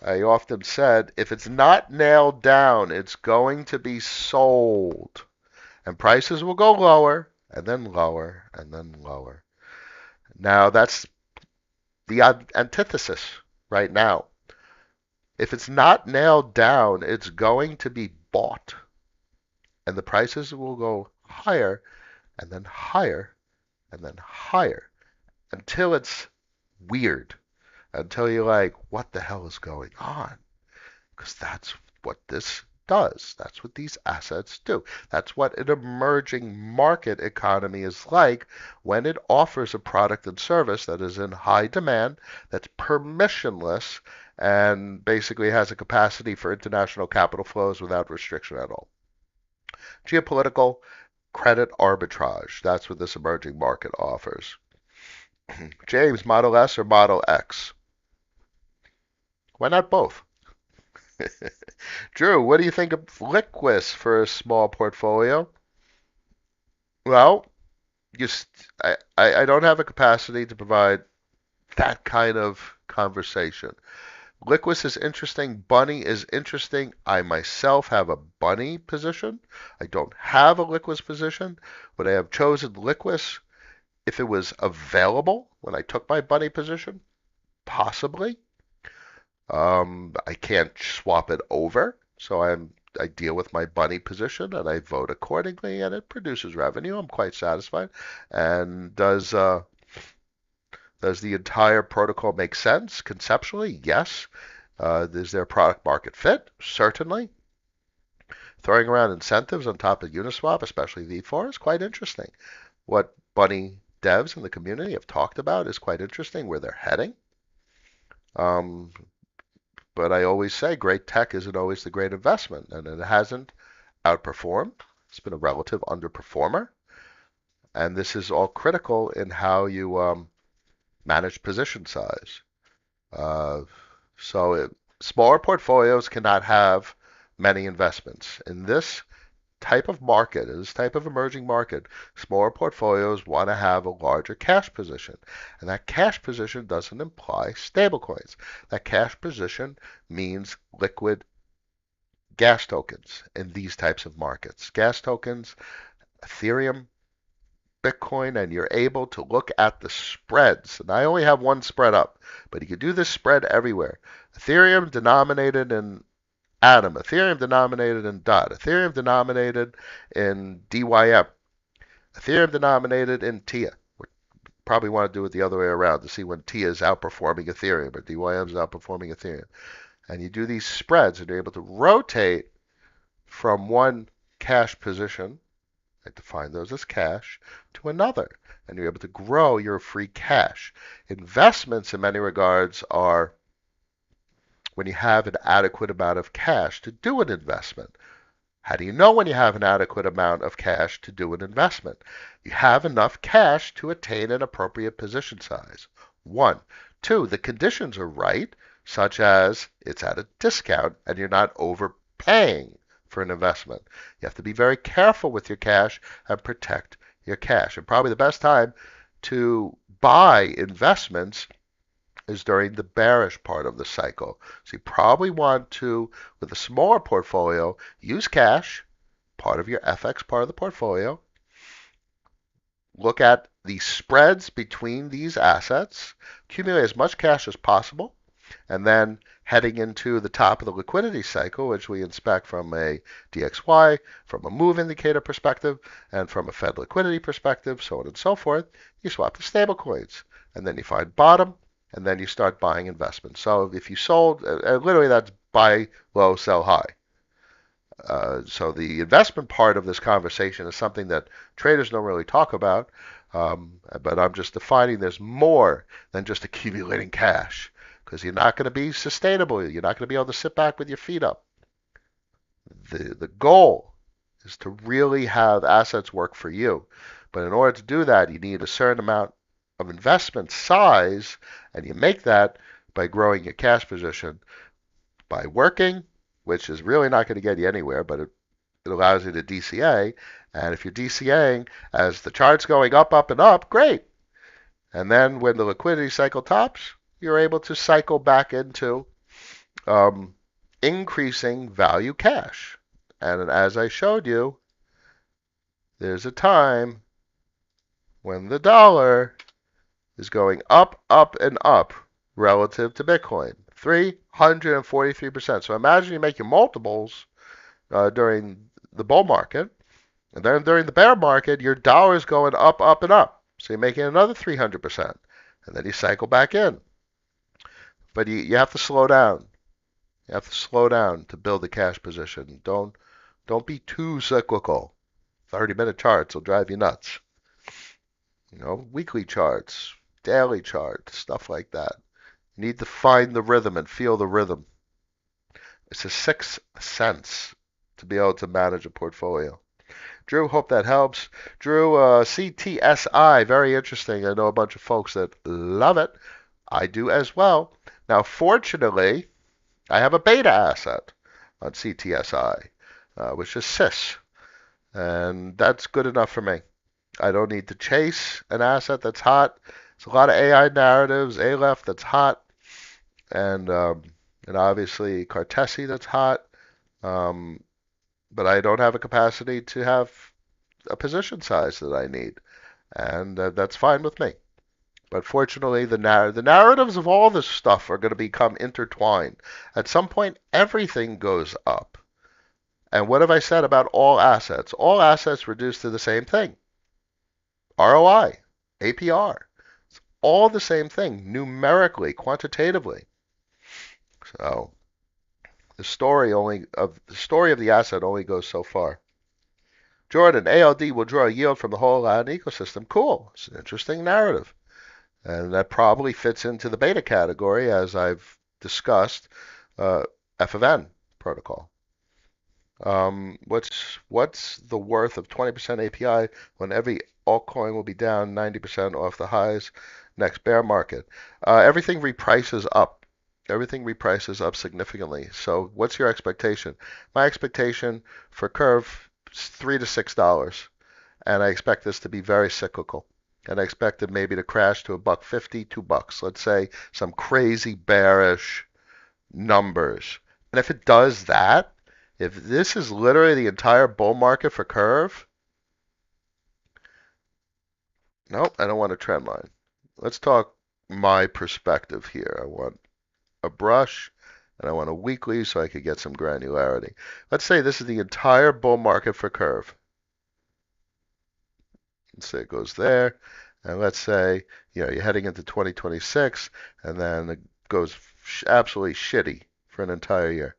I often said if it's not nailed down, it's going to be sold. And prices will go lower and then lower and then lower. Now that's the antithesis right now. If it's not nailed down, it's going to be bought. And the prices will go higher and then higher and then higher until it's weird. Until you're like, what the hell is going on? Because that's what this does. That's what these assets do. That's what an emerging market economy is like when it offers a product and service that is in high demand, that's permissionless, and basically has a capacity for international capital flows without restriction at all. Geopolitical credit arbitrage. That's what this emerging market offers. James, Model S or Model X? Why not both? Drew, what do you think of Liquis for a small portfolio? Well, I don't have a capacity to provide that kind of conversation. Liquis is interesting. Bunny is interesting. I myself have a Bunny position. I don't have a Liquis position, but I have chosen Liquis if it was available when I took my Bunny position. Possibly. I can't swap it over, so I deal with my Bunny position and I vote accordingly, and it produces revenue. I'm quite satisfied. And does the entire protocol make sense conceptually? Yes. Is there product market fit? Certainly. Throwing around incentives on top of Uniswap, especially V4, is quite interesting. What Bunny devs in the community have talked about is quite interesting, where they're heading. But I always say great tech isn't always the great investment, and it hasn't outperformed. It's been a relative underperformer. And this is all critical in how you manage position size. Uh, smaller portfolios cannot have many investments. In this type of market, in this type of emerging market, smaller portfolios want to have a larger cash position. And that cash position doesn't imply stablecoins. That cash position means liquid gas tokens in these types of markets. Gas tokens, Ethereum, Bitcoin, and you're able to look at the spreads. And I only have one spread up, but you can do this spread everywhere. Ethereum denominated in Atom, Ethereum denominated in DOT, Ethereum denominated in DYM, Ethereum denominated in TIA. We probably want to do it the other way around to see when TIA is outperforming Ethereum or DYM is outperforming Ethereum. And you do these spreads and you're able to rotate from one cash position, I define those as cash, to another. And you're able to grow your free cash. Investments, in many regards, are when you have an adequate amount of cash to do an investment. How do you know when you have an adequate amount of cash to do an investment? You have enough cash to attain an appropriate position size. One. Two, the conditions are right, such as it's at a discount and you're not overpaying for an investment. You have to be very careful with your cash and protect your cash. And probably the best time to buy investments is during the bearish part of the cycle. So you probably want to, with a smaller portfolio, use cash, part of your FX part of the portfolio. Look at the spreads between these assets, accumulate as much cash as possible, and then heading into the top of the liquidity cycle, which we inspect from a DXY, from a move indicator perspective, and from a Fed liquidity perspective, so on and so forth, you swap to stablecoins. And then you find bottom, and then you start buying investments. So if you sold, literally that's buy low, sell high. So the investment part of this conversation is something that traders don't really talk about, but I'm just defining there's more than just accumulating cash because you're not going to be sustainable. You're not going to be able to sit back with your feet up. The goal is to really have assets work for you. But in order to do that, you need a certain amount of investment size, and you make that by growing your cash position by working, which is really not going to get you anywhere, but it allows you to DCA. And if you're DCAing as the chart's going up, up, and up, great. And then when the liquidity cycle tops, you're able to cycle back into increasing value cash. And as I showed you, there's a time when the dollar is going up, up, and up relative to Bitcoin. 343%. So imagine you make your multiples during the bull market, and then during the bear market, your dollar is going up, up, and up. So you're making another 300%. And then you cycle back in. But you have to slow down. You have to slow down to build a cash position. Don't be too cyclical. 30-minute charts will drive you nuts. Weekly charts, daily charts, stuff like that. You need to find the rhythm and feel the rhythm. It's a sixth sense to be able to manage a portfolio. Drew, hope that helps. Drew, CTSI, very interesting. I know a bunch of folks that love it. I do as well. Now, fortunately, I have a beta asset on CTSI, which is CIS, and that's good enough for me. I don't need to chase an asset that's hot. There's a lot of AI narratives, Aleph that's hot, and obviously Cartesi that's hot. But I don't have a capacity to have a position size that I need, and that's fine with me. But fortunately, the narratives of all this stuff are going to become intertwined. At some point, everything goes up. And what have I said about all assets? All assets reduce to the same thing. ROI, APR. It's all the same thing, numerically, quantitatively. So the story of the asset only goes so far. Jordan, ALD will draw yield from the whole Latin ecosystem. Cool. It's an interesting narrative. And that probably fits into the beta category, as I've discussed, F of N protocol. What's the worth of 20% API when every altcoin will be down 90% off the highs next bear market? Everything reprices up. Everything reprices up significantly. So what's your expectation? My expectation for Curve is $3 to $6, and I expect this to be very cyclical. And I expect it maybe to crash to $1.50, $2. Let's say some crazy bearish numbers. And if it does that, if this is literally the entire bull market for Curve, nope, I don't want a trend line. Let's talk my perspective here. I want a brush and I want a weekly so I could get some granularity. Let's say this is the entire bull market for Curve. Let's say it goes there, and let's say you're heading into 2026, and then it goes absolutely shitty for an entire year.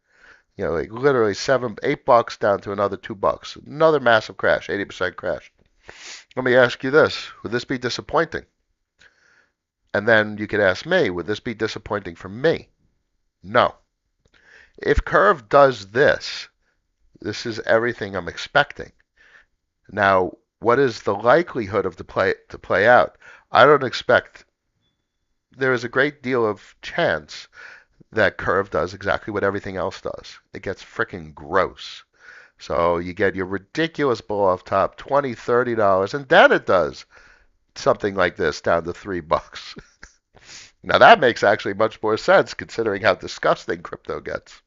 Like literally $8 down to another $2. Another massive crash, 80% crash. Let me ask you this: would this be disappointing? And then you could ask me, would this be disappointing for me? No. If Curve does this, this is everything I'm expecting. Now, what is the likelihood of the play to play out? I don't expect. There is a great deal of chance that Curve does exactly what everything else does. It gets freaking gross. So you get your ridiculous blow off top, $20, $30, and then it does something like this down to $3. Now that makes actually much more sense considering how disgusting crypto gets.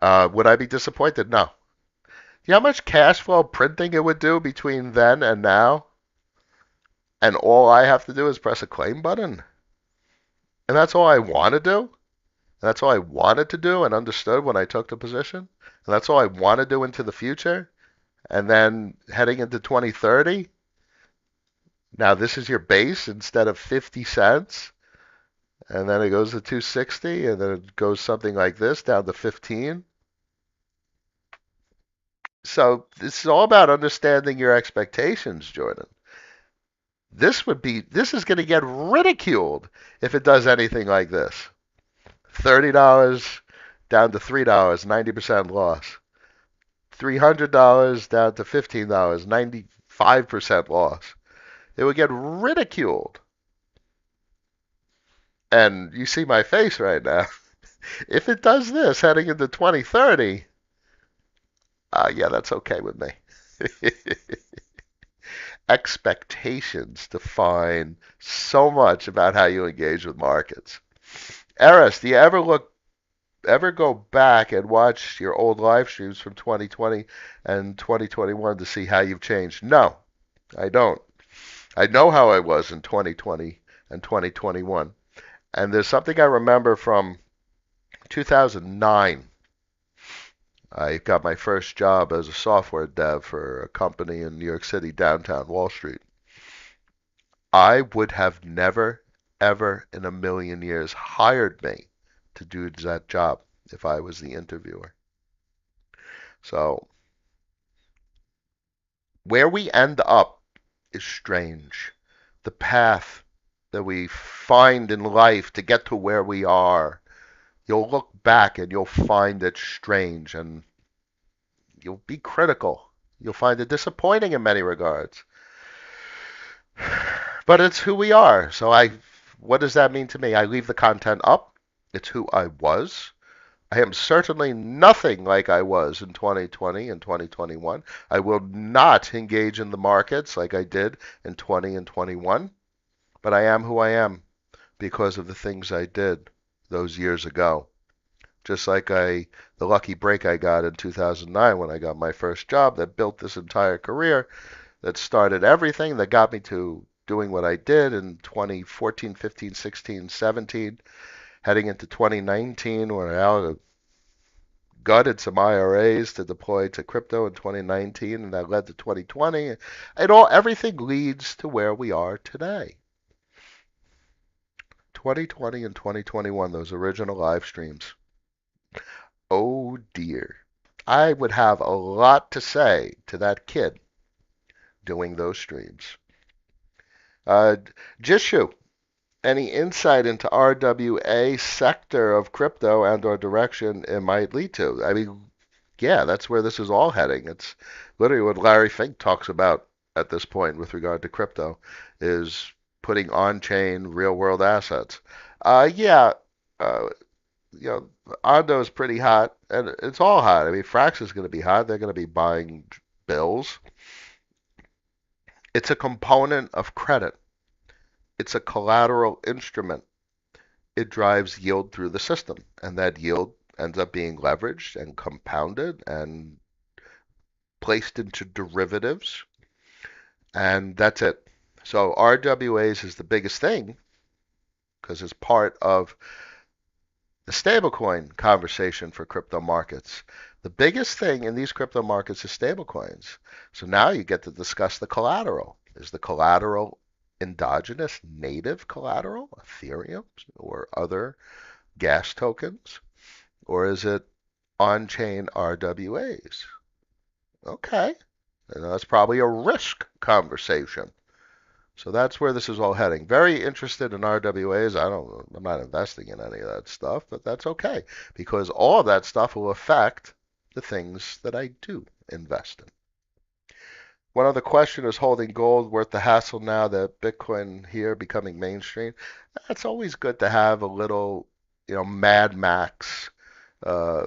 Would I be disappointed? No. You know how much cash flow printing it would do between then and now? And all I have to do is press a claim button? And that's all I want to do? And that's all I wanted to do and understood when I took the position? And that's all I want to do into the future? And then heading into 2030? Now this is your base instead of 50 cents? And then it goes to 260, and then it goes something like this down to 15. So this is all about understanding your expectations, Jordan. This is going to get ridiculed if it does anything like this. $30 down to $3, 90% loss. $300 down to $15, 95% loss. It would get ridiculed. And you see my face right now. If it does this heading into 2030, yeah, that's okay with me. Expectations define so much about how you engage with markets. Eris, do you ever go back and watch your old live streams from 2020 and 2021 to see how you've changed? No, I don't. I know how I was in 2020 and 2021. And there's something I remember from 2009. I got my first job as a software dev for a company in New York City, downtown Wall Street. I would have never, ever in a million years hired me to do that job if I was the interviewer. So where we end up is strange. The path that we find in life to get to where we are, you'll look back and you'll find it strange and you'll be critical. You'll find it disappointing in many regards. But it's who we are. What does that mean to me? I leave the content up. It's who I was. I am certainly nothing like I was in 2020 and 2021. I will not engage in the markets like I did in 20 and 21, but I am who I am because of the things I did those years ago. Just like the lucky break I got in 2009 when I got my first job that built this entire career, that started everything, that got me to doing what I did in 2014, 15, 16, 17, heading into 2019 when I gutted some IRAs to deploy to crypto in 2019, and that led to 2020. Everything leads to where we are today. 2020 and 2021, those original live streams. Oh dear. I would have a lot to say to that kid doing those streams. Jishu, any insight into RWA sector of crypto and or direction it might lead to? I mean, yeah, that's where this is all heading. It's literally what Larry Fink talks about at this point with regard to crypto is putting on-chain real-world assets. Yeah, uh, Ondo is pretty hot, and it's all hot. I mean, Frax is going to be hot. They're going to be buying bills. It's a component of credit. It's a collateral instrument. It drives yield through the system, and that yield ends up being leveraged and compounded and placed into derivatives, and that's it. So RWAs is the biggest thing because it's part of The stablecoin conversation for crypto markets. The biggest thing in these crypto markets is stablecoins. So now you get to discuss the collateral. Is the collateral endogenous native collateral, Ethereum or other gas tokens, or is it on-chain RWAs? Okay, and that's probably a risk conversation. So that's where this is all heading. Very interested in RWAs. I'm not investing in any of that stuff, but that's okay because all of that stuff will affect the things that I do invest in. One other question is holding gold worth the hassle now that Bitcoin here becoming mainstream? It's always good to have a little, Mad Max uh,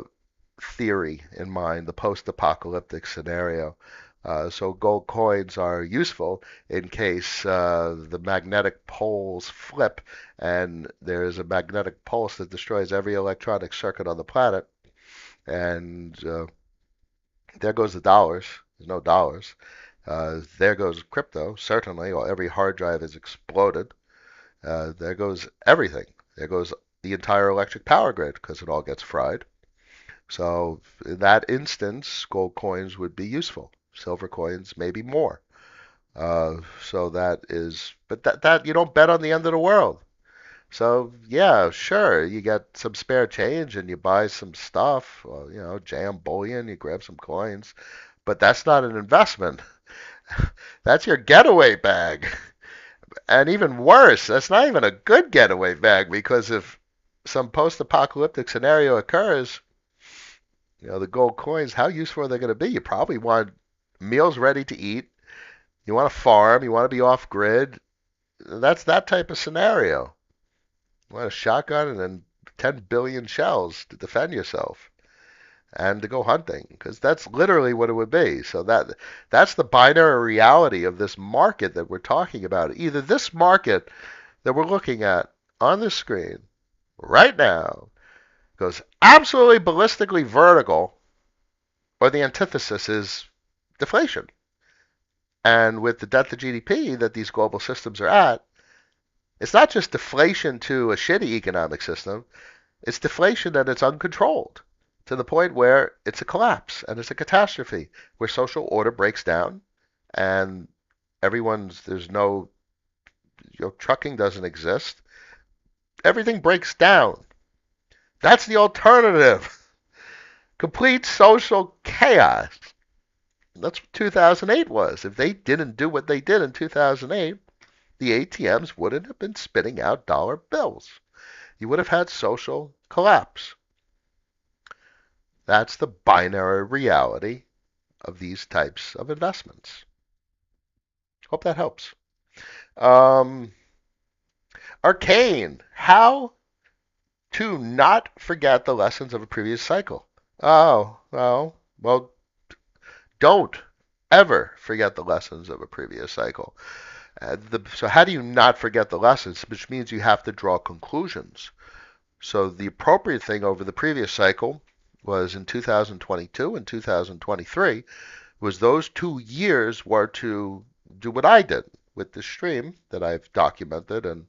theory in mind, the post-apocalyptic scenario. So gold coins are useful in case the magnetic poles flip and there's a magnetic pulse that destroys every electronic circuit on the planet. And there goes the dollars. There's no dollars. There goes crypto, certainly. Well, every hard drive is exploded. There goes everything. There goes the entire electric power grid because it all gets fried. So in that instance, gold coins would be useful. Silver coins, maybe more. So that is, but that you don't bet on the end of the world. So yeah, sure, you get some spare change and you buy some stuff, jam bullion, you grab some coins, but that's not an investment. That's your getaway bag. And even worse, that's not even a good getaway bag because if some post-apocalyptic scenario occurs, the gold coins, how useful are they going to be? You probably want meals ready to eat. You want to farm. You want to be off grid. That's that type of scenario. You want a shotgun and then 10 billion shells to defend yourself and to go hunting because that's literally what it would be. So that's the binary reality of this market that we're talking about. Either this market that we're looking at on the screen right now goes absolutely ballistically vertical, or the antithesis is deflation. And with the debt to GDP that these global systems are at, it's not just deflation to a shitty economic system, it's deflation that it's uncontrolled to the point where it's a collapse and it's a catastrophe where social order breaks down and there's no, trucking doesn't exist. Everything breaks down. That's the alternative. Complete social chaos. That's what 2008 was. If they didn't do what they did in 2008, the ATMs wouldn't have been spitting out dollar bills. You would have had social collapse. That's the binary reality of these types of investments. Hope that helps. Um, Arcane, how to not forget the lessons of a previous cycle. Oh, well, don't ever forget the lessons of a previous cycle. So how do you not forget the lessons? Which means you have to draw conclusions. So the appropriate thing over the previous cycle was in 2022 and 2023 was those 2 years were to do what I did with the stream that I've documented and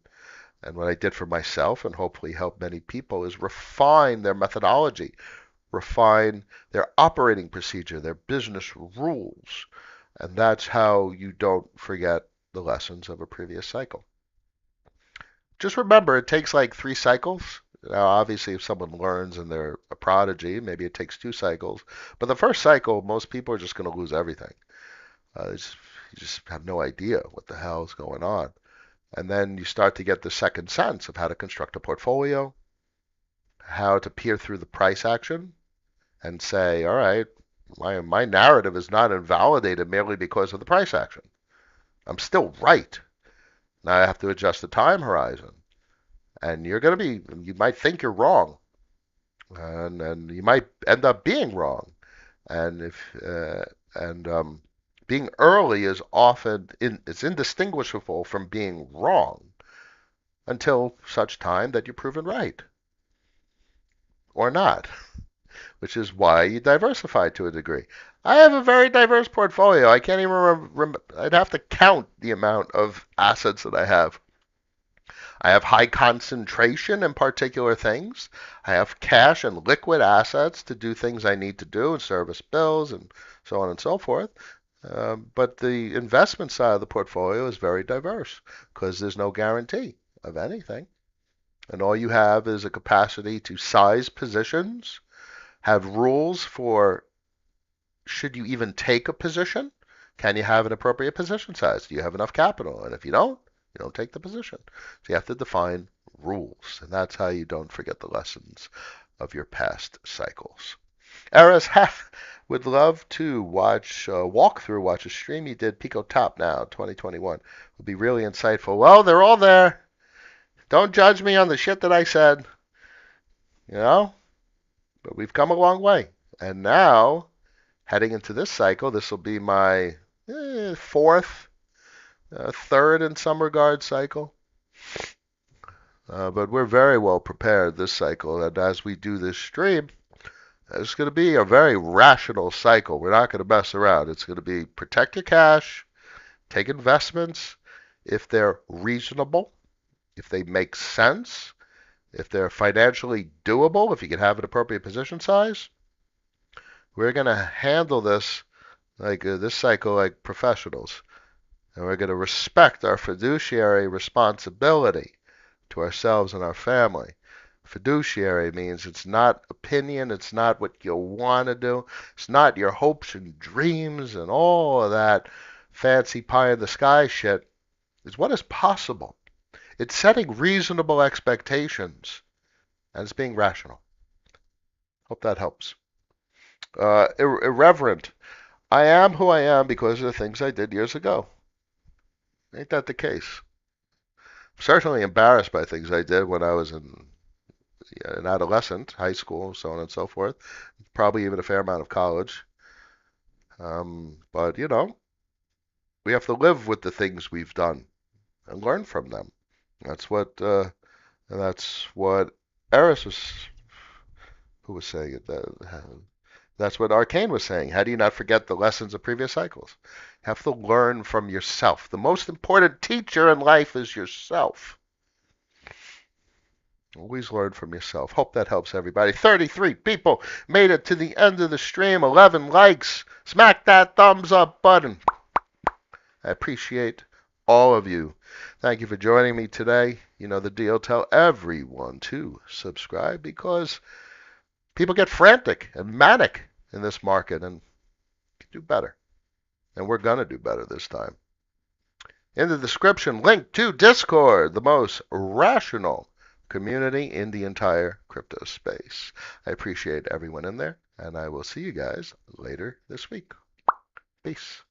what I did for myself and hopefully help many people is refine their methodology, refine their operating procedure, their business rules. And that's how you don't forget the lessons of a previous cycle. Just remember, it takes like 3 cycles. Now, obviously, if someone learns and they're a prodigy, maybe it takes 2 cycles. But the first cycle, most people are just going to lose everything. You just have no idea what the hell is going on. And then you start to get the second sense of how to construct a portfolio, how to peer through the price action and say, all right, my narrative is not invalidated merely because of the price action. I'm still right. Now I have to adjust the time horizon. And you might think you're wrong. And you might end up being wrong. And being early is it's indistinguishable from being wrong until such time that you're proven right or not, which is why you diversify to a degree. I have a very diverse portfolio. I can't even remember. I'd have to count the amount of assets that I have. I have high concentration in particular things. I have cash and liquid assets to do things I need to do and service bills and so on and so forth. But the investment side of the portfolio is very diverse because there's no guarantee of anything. And all you have is a capacity to size positions, have rules for should you even take a position? Can you have an appropriate position size? Do you have enough capital? And if you don't take the position. So you have to define rules, and that's how you don't forget the lessons of your past cycles. Eris would love to watch a stream you did, Pico Top Now 2021. Would be really insightful. Well, they're all there. Don't judge me on the shit that I said, you know? But we've come a long way. And now, heading into this cycle, this will be my fourth, third in some regard cycle. But we're very well prepared this cycle. And as we do this stream, it's going to be a very rational cycle. We're not going to mess around. It's going to be protect your cash, take investments if they're reasonable, if they make sense, if they're financially doable, if you can have an appropriate position size. We're going to handle this like this cycle like professionals. And we're going to respect our fiduciary responsibility to ourselves and our family. Fiduciary means it's not opinion, it's not what you want to do, it's not your hopes and dreams and all of that fancy pie in the sky shit. It's what is possible. It's setting reasonable expectations and it's being rational. Hope that helps. Irreverent. I am who I am because of the things I did years ago. Ain't that the case? I'm certainly embarrassed by things I did when I was an adolescent, high school, so on and so forth. Probably even a fair amount of college. But we have to live with the things we've done and learn from them. That's what Eris was who was saying it. That's what Arcane was saying. How do you not forget the lessons of previous cycles? You have to learn from yourself. The most important teacher in life is yourself. Always learn from yourself. Hope that helps everybody. 33 people made it to the end of the stream. 11 likes. Smack that thumbs up button. I appreciate all of you. Thank you for joining me today. You know the deal. Tell everyone to subscribe because people get frantic and manic in this market and do better. And we're going to do better this time. In the description, link to Discord, the most rational community in the entire crypto space. I appreciate everyone in there, and I will see you guys later this week. Peace.